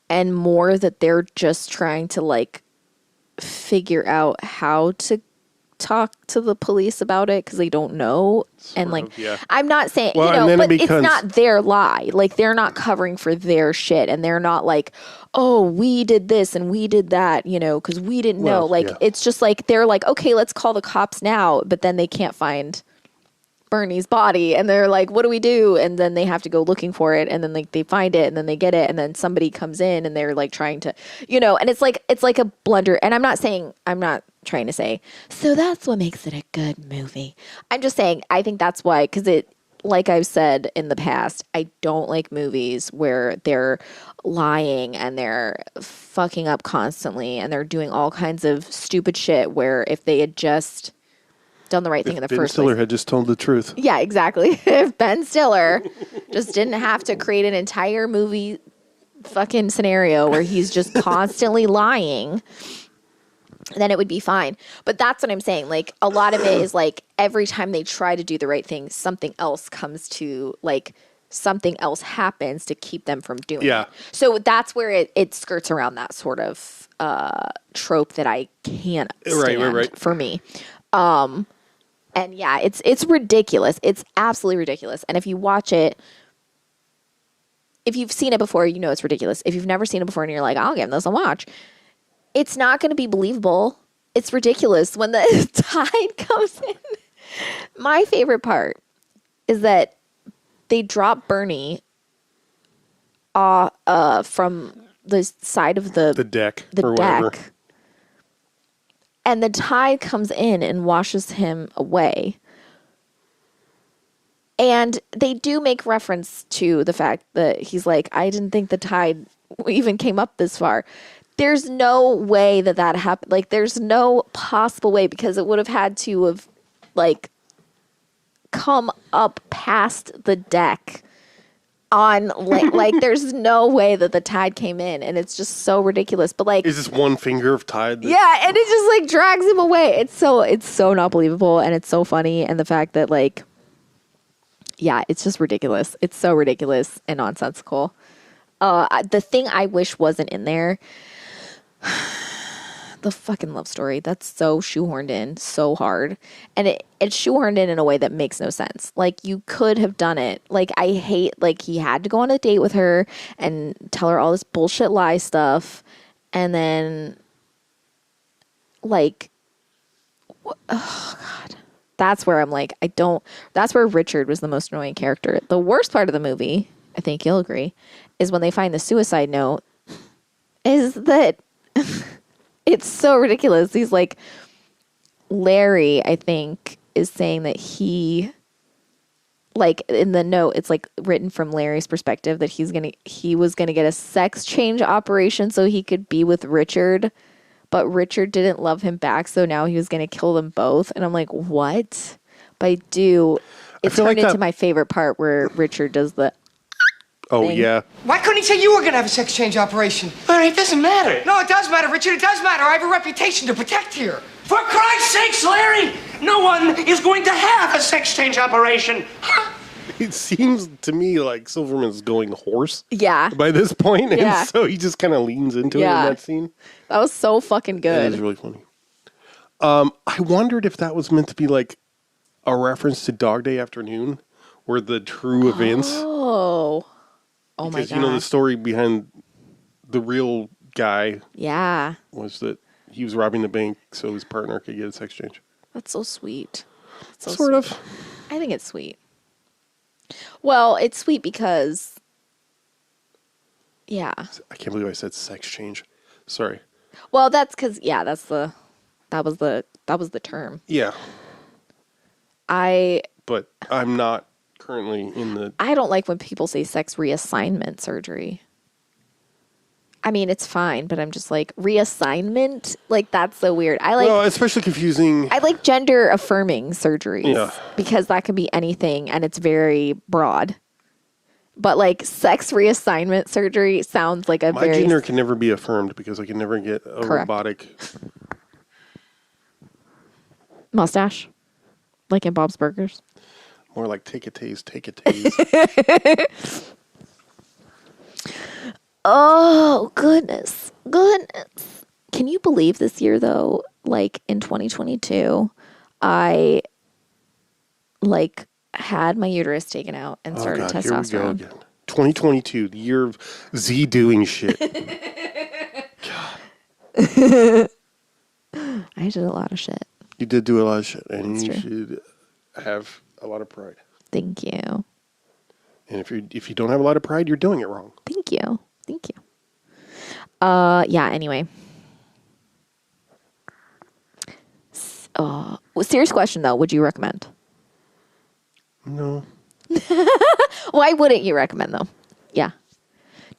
Speaker 2: and more that they're just trying to like figure out how to talk to the police about it because they don't know. And like, I'm not saying, but it's not their lie. Like, they're not covering for their shit, and they're not like, oh, we did this and we did that, because we didn't know. Like, it's just like, they're like, okay, let's call the cops now, but then they can't find Bernie's body, and they're like, what do we do? And then they have to go looking for it, and then like they find it, and then they get it, and then somebody comes in and they're like trying to, and it's like a blunder. And I'm not trying to say, so that's what makes it a good movie. I'm just saying, I think that's why, because it, like I've said in the past, I don't like movies where they're lying and they're fucking up constantly and they're doing all kinds of stupid shit where if they had just done the right thing in the first place. Ben
Speaker 1: Stiller had just told the truth.
Speaker 2: Yeah, exactly. If Ben Stiller just didn't have to create an entire movie fucking scenario where he's just constantly lying, then it would be fine. But that's what I'm saying. Like, a lot of it is like every time they try to do the right thing, something else happens to keep them from doing it. So that's where it skirts around that sort of trope that I can't stand for me. And yeah, it's ridiculous. It's absolutely ridiculous. And if you watch it, if you've seen it before, you know it's ridiculous. If you've never seen it before and you're like, I'll give this a watch, it's not going to be believable. It's ridiculous when the tide comes in. My favorite part is that they drop Bernie from the side of the
Speaker 1: deck.
Speaker 2: Whatever. And the tide comes in and washes him away. And they do make reference to the fact that he's like, I didn't think the tide even came up this far. There's no way that happened. Like, there's no possible way, because it would have had to have, like, come up past the deck on, like there's no way that the tide came in, and it's just so ridiculous. But, like...
Speaker 1: Is this one finger of tide?
Speaker 2: Yeah, and it just, like, drags him away. It's so not believable, and it's so funny, and the fact that, like... Yeah, it's just ridiculous. It's so ridiculous and nonsensical. The thing I wish wasn't in there, the fucking love story. That's so shoehorned in so hard. And it's shoehorned in a way that makes no sense. Like, you could have done it. Like, I hate, like, he had to go on a date with her and tell her all this bullshit lie stuff. And then, like, oh, God. That's where I'm like, that's where Richard was the most annoying character. The worst part of the movie, I think you'll agree, is when they find the suicide note, is that it's so ridiculous. He's like, Larry, I think, is saying that he, like, in the note, it's like written from Larry's perspective that he was gonna get a sex change operation so he could be with Richard, but Richard didn't love him back, so now he was gonna kill them both. And I'm like, what? But it turned into my favorite part where Richard does the thing.
Speaker 1: Yeah.
Speaker 5: Why couldn't he say you were gonna have a sex change operation?
Speaker 6: Larry, it doesn't matter.
Speaker 5: No, it does matter, Richard. It does matter. I have a reputation to protect here.
Speaker 6: For Christ's sakes, Larry! No one is going to have a sex change operation.
Speaker 1: It seems to me like Silverman's going hoarse.
Speaker 2: Yeah.
Speaker 1: By this point,
Speaker 2: Yeah.
Speaker 1: and so he just kind of leans into it in that scene.
Speaker 2: That was so fucking good.
Speaker 1: It was really funny. I wondered if that was meant to be like a reference to Dog Day Afternoon, where the true events.
Speaker 2: Oh my God.
Speaker 1: Because, you know, the story behind the real guy
Speaker 2: Yeah.
Speaker 1: was that he was robbing the bank so his partner could get a sex change.
Speaker 2: That's so sweet. So
Speaker 1: Sort of.
Speaker 2: I think it's sweet. Well, it's sweet because, yeah.
Speaker 1: I can't believe I said sex change. Sorry.
Speaker 2: Well, that's because, yeah, that was the term.
Speaker 1: Yeah. But I'm not currently in the.
Speaker 2: I don't like when people say sex reassignment surgery. I mean, it's fine, but I'm just like, reassignment? Like, that's so weird.
Speaker 1: Well, especially confusing.
Speaker 2: I like gender affirming surgeries.
Speaker 1: Yeah.
Speaker 2: Because that can be anything and it's very broad. But like sex reassignment surgery sounds like
Speaker 1: My gender can never be affirmed because I can never get a robotic
Speaker 2: mustache. Like in Bob's Burgers.
Speaker 1: More like take a taste, take a taste.
Speaker 2: Oh, goodness. Goodness. Can you believe this year, though, like in 2022, I like had my uterus taken out and started testosterone.
Speaker 1: Here we go again. 2022, the year of Z doing shit. God.
Speaker 2: I did a lot of shit.
Speaker 1: You did do a lot of shit, and
Speaker 2: That's
Speaker 1: you
Speaker 2: true.
Speaker 1: should have a lot of pride.
Speaker 2: Thank you.
Speaker 1: And if you don't have a lot of pride, you're doing it wrong.
Speaker 2: Thank you. Thank you. Yeah, anyway. Serious question, though. Would you recommend?
Speaker 1: No.
Speaker 2: Why wouldn't you recommend, though? Yeah.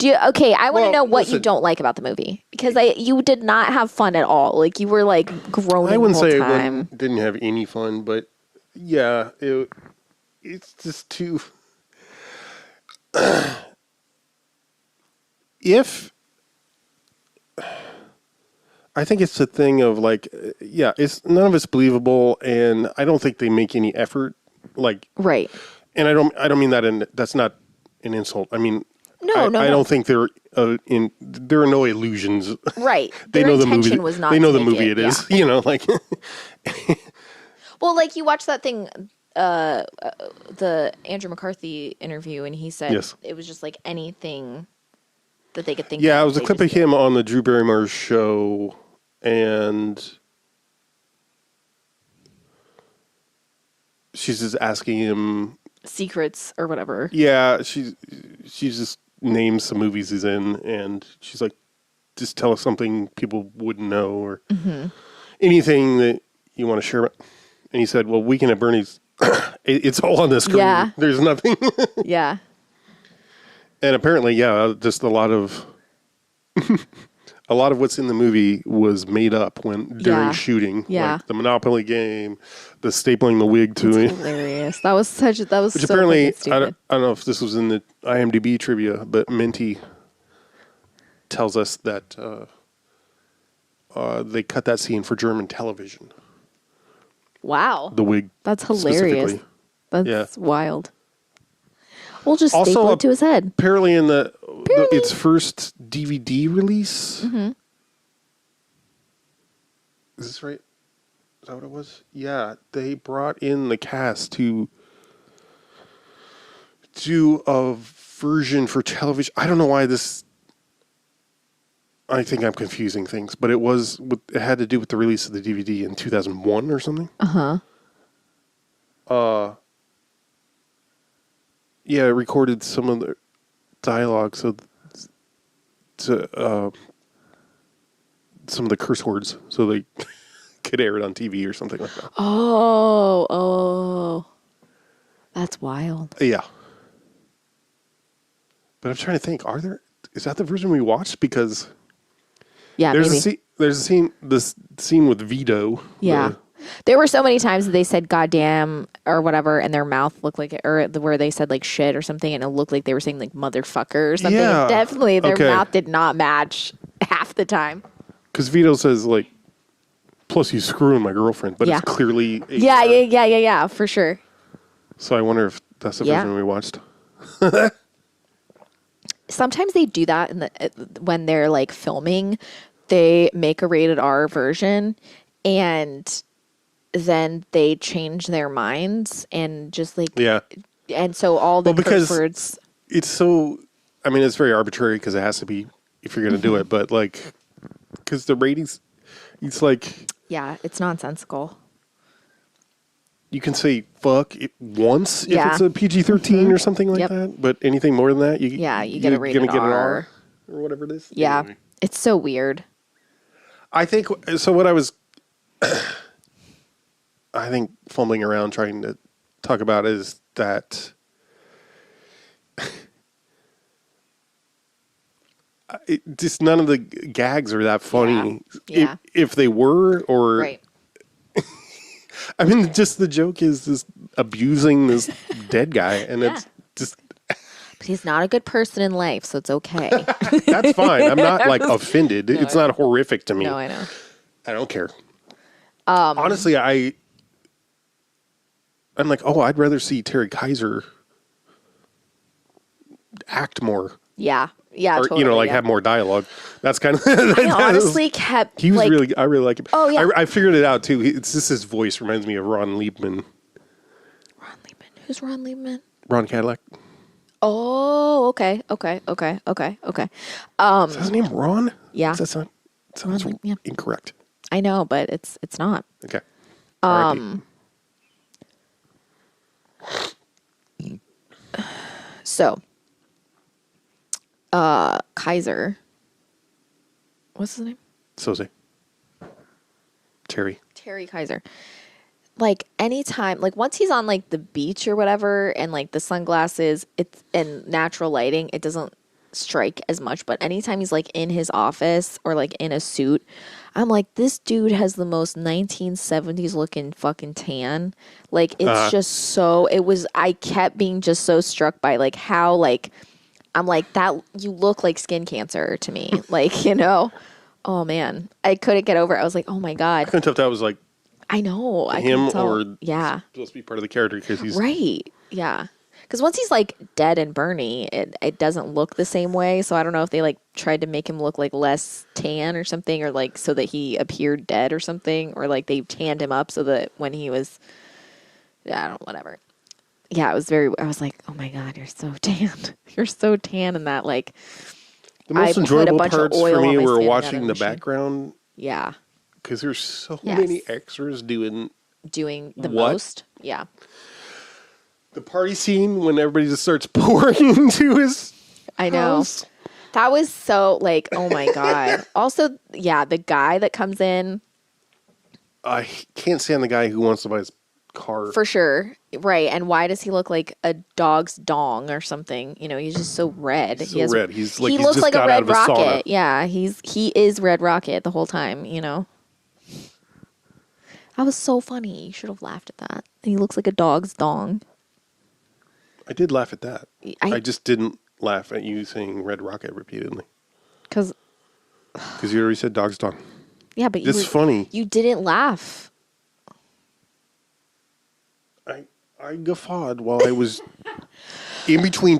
Speaker 2: I want to know what you don't like about the movie. Because you did not have fun at all. Like, you were, like, groaning
Speaker 1: I wouldn't
Speaker 2: the whole
Speaker 1: say
Speaker 2: time.
Speaker 1: I didn't have any fun, but yeah, it's just too... I think it's the thing of like, yeah, it's none of it's believable, and I don't think they make any effort. Like,
Speaker 2: right.
Speaker 1: And I don't mean that that's not an insult. I mean,
Speaker 2: No.
Speaker 1: I don't think there are no illusions.
Speaker 2: Right.
Speaker 1: They
Speaker 2: Their
Speaker 1: know the
Speaker 2: intention
Speaker 1: movie.
Speaker 2: was not
Speaker 1: They know
Speaker 2: to
Speaker 1: the
Speaker 2: make
Speaker 1: movie. It is. You know, like.
Speaker 2: Well, like you watch that thing, the Andrew McCarthy interview, and he said it was just like anything that they could think of.
Speaker 1: Yeah, it was a clip of him on the Drew Barrymore's show, and she's just asking him
Speaker 2: secrets or whatever.
Speaker 1: Yeah, she's just names some movies he's in, and she's like, just tell us something people wouldn't know, or anything that you want to share about. And he said, well, Weekend at Bernie's, it's all on the screen.
Speaker 2: Yeah.
Speaker 1: There's nothing.
Speaker 2: Yeah.
Speaker 1: And apparently, just a lot of what's in the movie was made up during shooting.
Speaker 2: Yeah.
Speaker 1: Like the Monopoly game, the stapling the wig to it.
Speaker 2: Hilarious. That was
Speaker 1: Which
Speaker 2: so
Speaker 1: apparently,
Speaker 2: fucking
Speaker 1: I
Speaker 2: stupid.
Speaker 1: don't know if this was in the IMDb trivia, but Minty tells us that they cut that scene for German television.
Speaker 2: Wow.
Speaker 1: The wig.
Speaker 2: That's hilarious. That's wild. We'll just staple it to his head.
Speaker 1: Apparently in its first DVD release, Is this right? Is that what it was? Yeah, they brought in the cast to do a version for television. I don't know why this. I think I'm confusing things, but it had to do with the release of the DVD in 2001 or something. Yeah, it recorded some of the dialogue, so some of the curse words, so they could air it on TV or something like that.
Speaker 2: Oh, that's wild.
Speaker 1: Yeah, but I'm trying to think. Is that the version we watched? Because
Speaker 2: Yeah, maybe.
Speaker 1: There's this scene with Vito.
Speaker 2: Yeah. There were so many times that they said goddamn or whatever, and their mouth looked like, where they said like shit or something, and it looked like they were saying like motherfucker or something.
Speaker 1: Yeah.
Speaker 2: Definitely their mouth did not match half the time.
Speaker 1: Because Vito says like, plus you screwing my girlfriend, but it's clearly
Speaker 2: yeah, for sure.
Speaker 1: So I wonder if that's the version we watched.
Speaker 2: Sometimes they do that when they're like filming, they make a rated R version and then they change their minds and just like and so all the curse words.
Speaker 1: It's so, I mean, it's very arbitrary because it has to be if you're going to do it, but like because the ratings, it's like
Speaker 2: it's nonsensical.
Speaker 1: You can say fuck it once if it's a PG-13 or something like that, but anything more than that, you
Speaker 2: get a rated
Speaker 1: R or whatever it is.
Speaker 2: Yeah, anyway. It's so weird.
Speaker 1: I think so. What I was, I think, fumbling around trying to talk about is that just none of the gags are that funny.
Speaker 2: Yeah.
Speaker 1: If they were, or
Speaker 2: right.
Speaker 1: I mean, just the joke is this abusing this dead guy, and it's just.
Speaker 2: But he's not a good person in life, so it's okay.
Speaker 1: That's fine. I'm not like offended. No, it's not horrific to me.
Speaker 2: No, I know.
Speaker 1: I don't care. Honestly, I'm like, I'd rather see Terry Kaiser act more.
Speaker 2: Yeah. Yeah,
Speaker 1: or,
Speaker 2: totally,
Speaker 1: have more dialogue. That's kind of.
Speaker 2: I honestly kept.
Speaker 1: He was I really like him.
Speaker 2: Oh yeah,
Speaker 1: I figured it out too. It's just his voice reminds me of Ron Liebman.
Speaker 2: Ron Liebman. Who's Ron Liebman?
Speaker 1: Ron Cadillac.
Speaker 2: Oh, okay. Is
Speaker 1: that his name, Ron?
Speaker 2: Yeah.
Speaker 1: That sounds incorrect.
Speaker 2: I know, but it's not.
Speaker 1: Okay.
Speaker 2: So. Kaiser. What's his name?
Speaker 1: Soze. Terry
Speaker 2: Kaiser. Like anytime, like once he's on like the beach or whatever, and like the sunglasses, and natural lighting, it doesn't strike as much. But anytime he's like in his office or like in a suit, I'm like, this dude has the most 1970s looking fucking tan. Like it's just so. I kept being just so struck by like how like. I'm like, that you look like skin cancer to me. Like, oh man. I couldn't get over it. I was like, oh my God.
Speaker 1: I couldn't tell if that was like
Speaker 2: I know.
Speaker 1: him
Speaker 2: I
Speaker 1: or
Speaker 2: supposed
Speaker 1: to be part of the character because he's
Speaker 2: right. Yeah. Because once he's like dead and Bernie, it doesn't look the same way. So I don't know if they like tried to make him look like less tan or something, or like so that he appeared dead or something, or like they tanned him up so that when he was, whatever. Yeah, I was like, oh my God, you're so tan. You're so tan. And that like,
Speaker 1: the most enjoyable parts for me were watching the background.
Speaker 2: Yeah.
Speaker 1: Because there's so many extras doing
Speaker 2: the most. Yeah.
Speaker 1: The party scene when everybody just starts pouring into his house.
Speaker 2: That was so like, oh my God. Also, the guy that comes in.
Speaker 1: I can't stand the guy who wants to buy his car.
Speaker 2: For sure. Right. And why does he look like a dog's dong or something? He's just so red.
Speaker 1: He red. He
Speaker 2: looks
Speaker 1: just
Speaker 2: like
Speaker 1: got
Speaker 2: a Red
Speaker 1: out of a
Speaker 2: Rocket.
Speaker 1: sauna.
Speaker 2: Yeah, he is Red Rocket the whole time, That was so funny. You should have laughed at that. He looks like a dog's dong.
Speaker 1: I did laugh at that. I just didn't laugh at you saying Red Rocket repeatedly.
Speaker 2: Because
Speaker 1: you already said dog's dong.
Speaker 2: Yeah, but
Speaker 1: it's funny.
Speaker 2: You didn't laugh.
Speaker 1: I guffawed while I was in between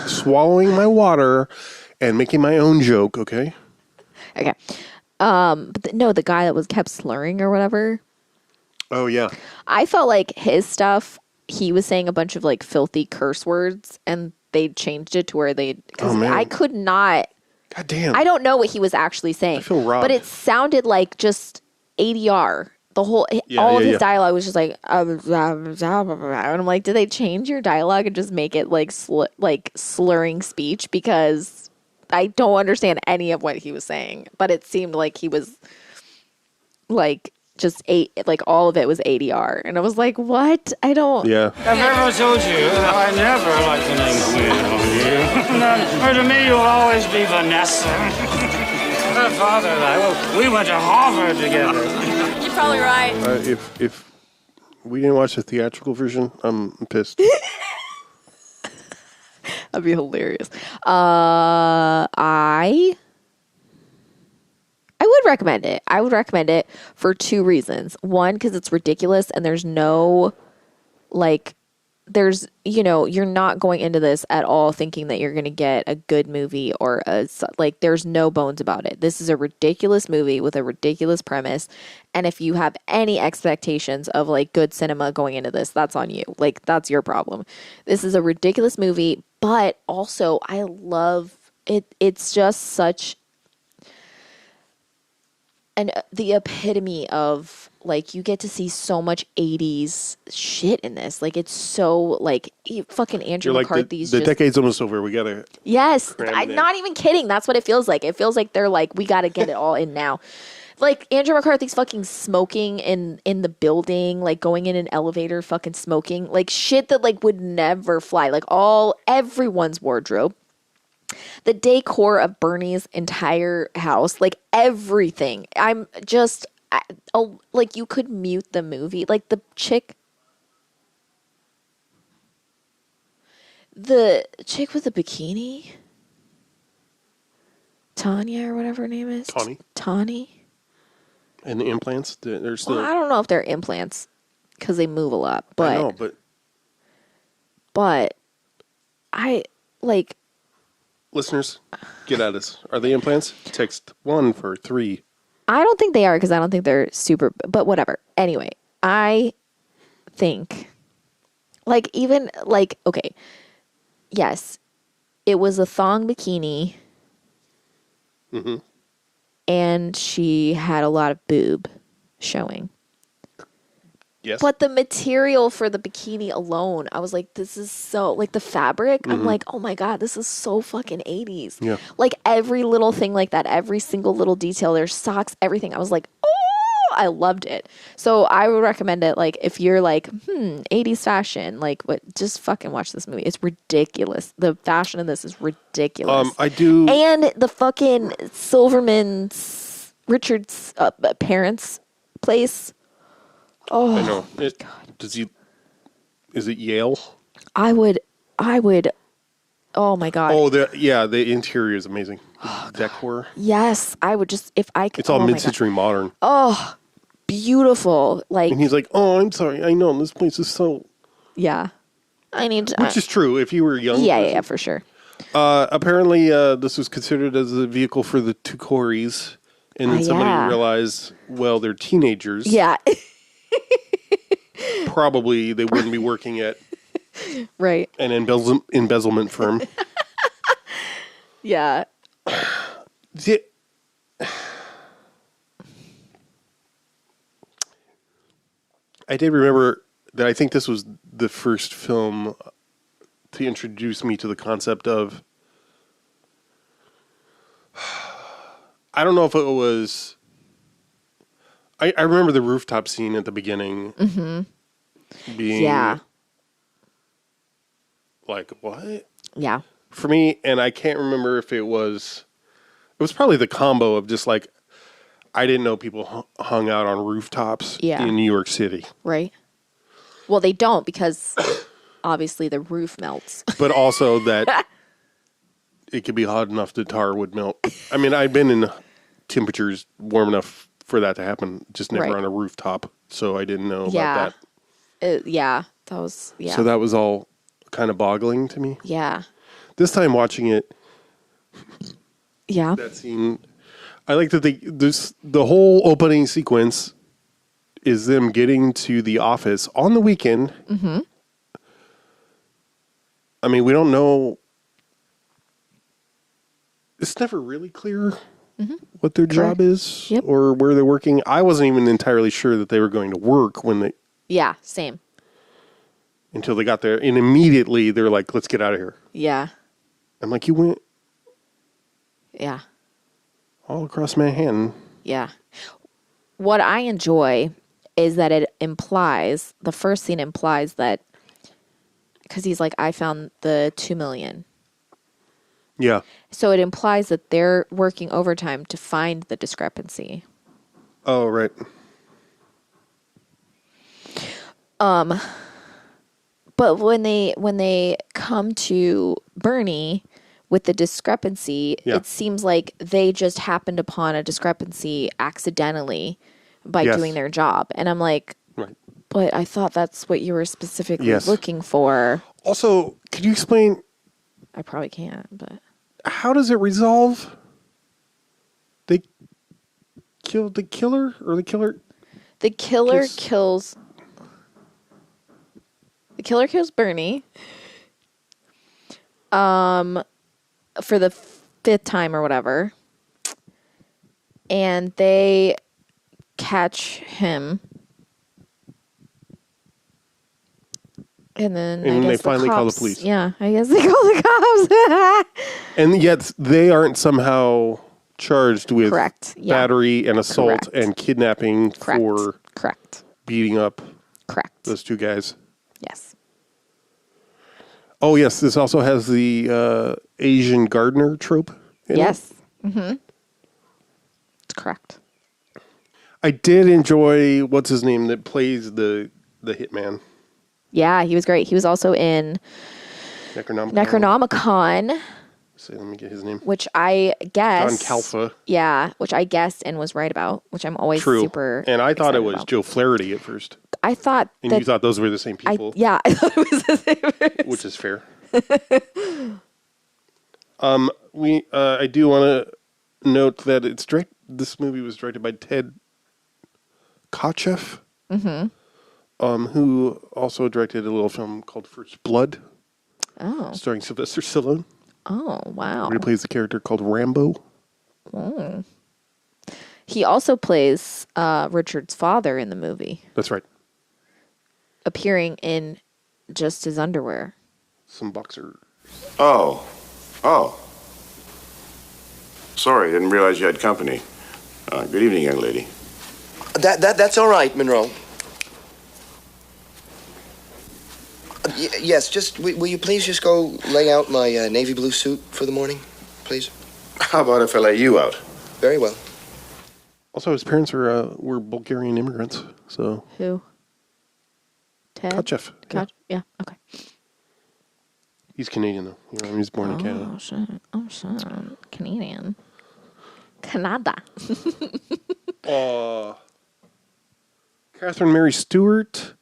Speaker 1: swallowing my water and making my own joke, okay?
Speaker 2: Okay. No, the guy that was kept slurring or whatever.
Speaker 1: Oh yeah.
Speaker 2: I felt like his stuff, he was saying a bunch of like filthy curse words, and they changed it to where because I could not.
Speaker 1: God damn.
Speaker 2: I don't know what he was actually saying.
Speaker 1: I feel robbed.
Speaker 2: But it sounded like just ADR. The whole all of his dialogue was just like, and I'm like, did they change your dialogue and just make it like slurring speech? Because I don't understand any of what he was saying. But it seemed like he was like just like all of it was ADR, and I was like, what? I don't.
Speaker 1: Yeah.
Speaker 7: I've never told you that I never like the name Queen on you. Or to me, you'll always be Vanessa. Her father and I, we went to Harvard together.
Speaker 8: You're probably right.
Speaker 1: If we didn't watch the theatrical version, I'm pissed.
Speaker 2: That'd be hilarious. I would recommend it. I would recommend it for two reasons. One, because it's ridiculous and there's no, like, you're not going into this at all thinking that you're going to get a good movie or there's no bones about it. This is a ridiculous movie with a ridiculous premise. And if you have any expectations of like good cinema going into this, that's on you. Like, that's your problem. This is a ridiculous movie, but also I love it. It's just such the epitome of like, you get to see so much 80s shit in this. Like, it's so like fucking Andrew McCarthy's
Speaker 1: the decade's almost over. We gotta.
Speaker 2: Yes, I'm not even kidding. That's what it feels like. It feels like they're like, we gotta get it all in now. Like, Andrew McCarthy's fucking smoking in the building, like going in an elevator, fucking smoking, like shit that like would never fly. Like everyone's wardrobe. The decor of Bernie's entire house, like everything. I'm just, like, you could mute the movie. Like, the chick with the bikini, Tanya or whatever her name is. Tawny.
Speaker 1: And the implants, they're still.
Speaker 2: Well, I don't know if they're implants because they move a lot, but.
Speaker 1: I know,
Speaker 2: but I like.
Speaker 1: Listeners, get at us. Are they implants? Text 1 for 3.
Speaker 2: I don't think they are because I don't think they're super, but whatever. Anyway, I think, like, even, like, okay, yes, it was a thong bikini, and she had a lot of boob showing.
Speaker 1: Yes.
Speaker 2: But the material for the bikini alone, I was like, this is so, like, the fabric, I'm like, oh my God, this is so fucking 80s.
Speaker 1: Yeah.
Speaker 2: Like, every little thing like that, every single little detail, their socks, everything. I was like, oh, I loved it. So I would recommend it, like, if you're like, 80s fashion, like, just fucking watch this movie. It's ridiculous. The fashion in this is ridiculous.
Speaker 1: I do.
Speaker 2: And the fucking Richard's parents' place. Oh,
Speaker 1: I know. Is it Yale?
Speaker 2: I would. Oh my God.
Speaker 1: Oh, the interior is amazing. Decor.
Speaker 2: Yes, I would just, if I could.
Speaker 1: It's all mid-century modern.
Speaker 2: Oh, beautiful. Like,
Speaker 1: and he's like, oh, I'm sorry. I know this place is so.
Speaker 2: Yeah, I need to.
Speaker 1: Which is true. If you were young.
Speaker 2: Yeah, for sure.
Speaker 1: Apparently, this was considered as a vehicle for the two Coreys, and then somebody realized, well, they're teenagers.
Speaker 2: Yeah.
Speaker 1: Probably they wouldn't be working at
Speaker 2: right
Speaker 1: an embezzlement firm.
Speaker 2: Yeah.
Speaker 1: I did remember that I think this was the first film to introduce me to the concept of, I don't know if it was, I remember the rooftop scene at the beginning being like, what?
Speaker 2: Yeah.
Speaker 1: For me, and I can't remember if it was probably the combo of just like, I didn't know people hung out on rooftops in New York City.
Speaker 2: Right. Well, they don't because obviously the roof melts.
Speaker 1: But also that it could be hot enough the tar would melt. I mean, I've been in temperatures warm enough for that to happen, just never on a rooftop. So I didn't know about that.
Speaker 2: That was,
Speaker 1: So that was all kind of boggling to me.
Speaker 2: Yeah.
Speaker 1: This time watching it,
Speaker 2: that
Speaker 1: scene, I like that the whole opening sequence is them getting to the office on the weekend. Mm-hmm. I mean, we don't know. It's never really clear what their job is or where they're working. I wasn't even entirely sure that they were going to work when they...
Speaker 2: Yeah, same.
Speaker 1: Until they got there. And immediately they're like, let's get out of here.
Speaker 2: Yeah.
Speaker 1: I'm like, you went...
Speaker 2: Yeah.
Speaker 1: All across Manhattan.
Speaker 2: Yeah. What I enjoy is that it implies, the first scene implies that, because he's like, I found the 2 million.
Speaker 1: Yeah.
Speaker 2: So it implies that they're working overtime to find the discrepancy.
Speaker 1: Oh, right.
Speaker 2: But when they come to Bernie with the discrepancy, it seems like they just happened upon a discrepancy accidentally by doing their job. And I'm like,
Speaker 1: right.
Speaker 2: But I thought that's what you were specifically looking for.
Speaker 1: Also, could you explain...
Speaker 2: I probably can't, but...
Speaker 1: How does it resolve? They killed the killer? Or the killer...
Speaker 2: The killer kills... The killer kills Bernie. For the 5th time or whatever. And they catch him. And then
Speaker 1: they finally call the police.
Speaker 2: Yeah, I guess they call the cops.
Speaker 1: And yet they aren't somehow charged with battery and assault and kidnapping for beating up those 2 guys.
Speaker 2: Yes.
Speaker 1: Oh, yes. This also has the Asian gardener trope in it.
Speaker 2: Yes. Mm-hmm. It's correct.
Speaker 1: I did enjoy, what's his name, that plays the hitman.
Speaker 2: Yeah, he was great. He was also in Necronomicon.
Speaker 1: Let me get his name.
Speaker 2: Which I guess...
Speaker 1: John Calfa.
Speaker 2: Yeah, which I guessed and was right about, which I'm always super
Speaker 1: And I thought it was
Speaker 2: about.
Speaker 1: Joe Flaherty at first.
Speaker 2: I thought
Speaker 1: And you thought those were the same people?
Speaker 2: I thought it was the same person.
Speaker 1: Which is fair. I do want to note that this movie was directed by Ted Kotcheff. Mm-hmm. Who also directed a little film called First Blood.
Speaker 2: Oh.
Speaker 1: Starring Sylvester Stallone.
Speaker 2: Oh, wow.
Speaker 1: Where he plays the character called Rambo.
Speaker 2: Oh. He also plays Richard's father in the movie.
Speaker 1: That's right.
Speaker 2: Appearing in just his underwear.
Speaker 1: Some boxer.
Speaker 4: Oh. Sorry, didn't realize you had company. Good evening, young lady.
Speaker 8: That's all right, Monroe. Yes, will you please just go lay out my navy blue suit for the morning, please?
Speaker 4: How about if I lay you out?
Speaker 8: Very well.
Speaker 1: Also, his parents were Bulgarian immigrants, so...
Speaker 2: Who? Ted?
Speaker 1: Kotcheff.
Speaker 2: Yeah, okay.
Speaker 1: He's Canadian, though. He was born in Canada.
Speaker 2: Oh, shit. Canadian. Canada.
Speaker 1: Catherine Mary Stewart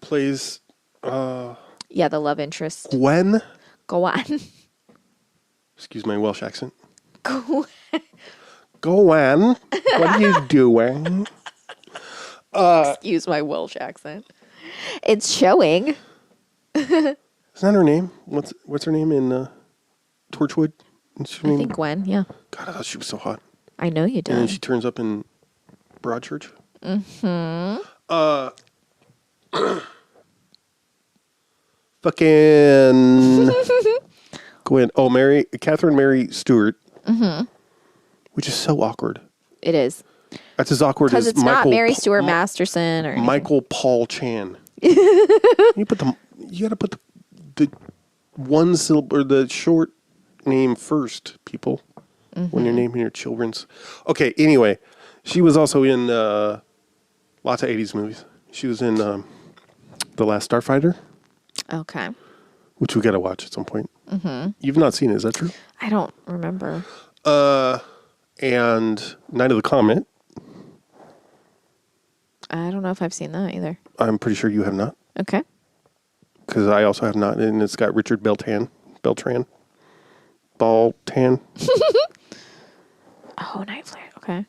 Speaker 1: plays...
Speaker 2: the love interest.
Speaker 1: Gwen?
Speaker 2: Go on.
Speaker 1: Excuse my Welsh accent. Go on. What are you doing?
Speaker 2: Excuse my Welsh accent. It's showing.
Speaker 1: Isn't that her name? What's her name in Torchwood?
Speaker 2: I think Gwen, yeah.
Speaker 1: God, I thought she was so hot.
Speaker 2: I know you did.
Speaker 1: And then she turns up in Broadchurch. Mm-hmm. Fucking Gwen. Oh, Catherine Mary Stewart. Mm-hmm. Which is so awkward.
Speaker 2: It is.
Speaker 1: That's as awkward as
Speaker 2: Because it's not Mary Stuart Masterson or anything.
Speaker 1: Michael Paul Chan. You gotta put the one syllable or the short name first, people, when you're naming your children's. Okay, anyway, she was also in lots of 80's movies. She was in The Last Starfighter.
Speaker 2: Okay.
Speaker 1: Which we gotta watch at some point. Mm-hmm. You've not seen it, is that true?
Speaker 2: I don't remember.
Speaker 1: And Night of the Comet.
Speaker 2: I don't know if I've seen that either.
Speaker 1: I'm pretty sure you have not.
Speaker 2: Okay.
Speaker 1: Because I also have not, and it's got Richard Beltran. ball tan.
Speaker 2: Oh, Night Flyer. Okay.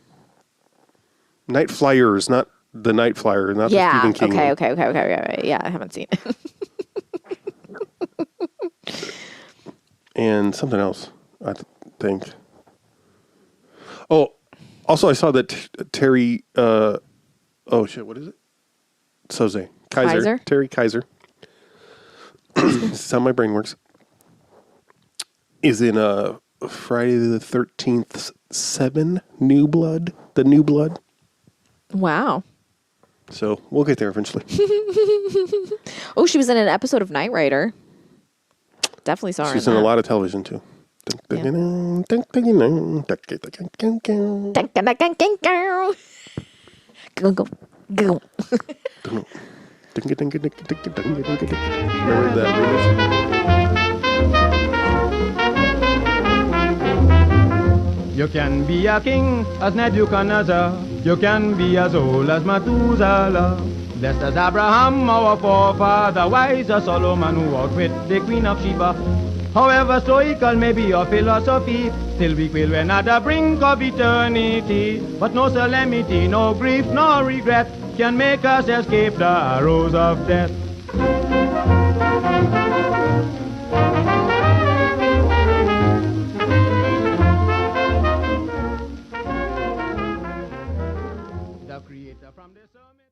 Speaker 1: Night Flyers, not the Night Flyer, not the
Speaker 2: Yeah.
Speaker 1: Stephen King.
Speaker 2: Okay. Yeah, I haven't seen it.
Speaker 1: And something else, I think. Oh, also I saw that Terry. Oh shit! What is it? Soze Kaiser. Terry Kaiser. This is how my brain works. Is in Friday the 13th 7 New Blood. The New Blood.
Speaker 2: Wow.
Speaker 1: So we'll get there eventually.
Speaker 2: Oh, she was in an episode of Knight Rider. Definitely saw her.
Speaker 1: She's in a lot of television too.
Speaker 2: Yeah. Go, go, go.
Speaker 1: Remember that remix?
Speaker 9: You can be a king as Nebuchadnezzar. You can be as old as Methuselah. Blessed as Abraham, our forefather, wise as Solomon who outwit the Queen of Sheba. However stoical may be your philosophy, still we will when at the brink of eternity. But no solemnity, no grief, no regret can make us escape the arrows of death. The Creator from the summit.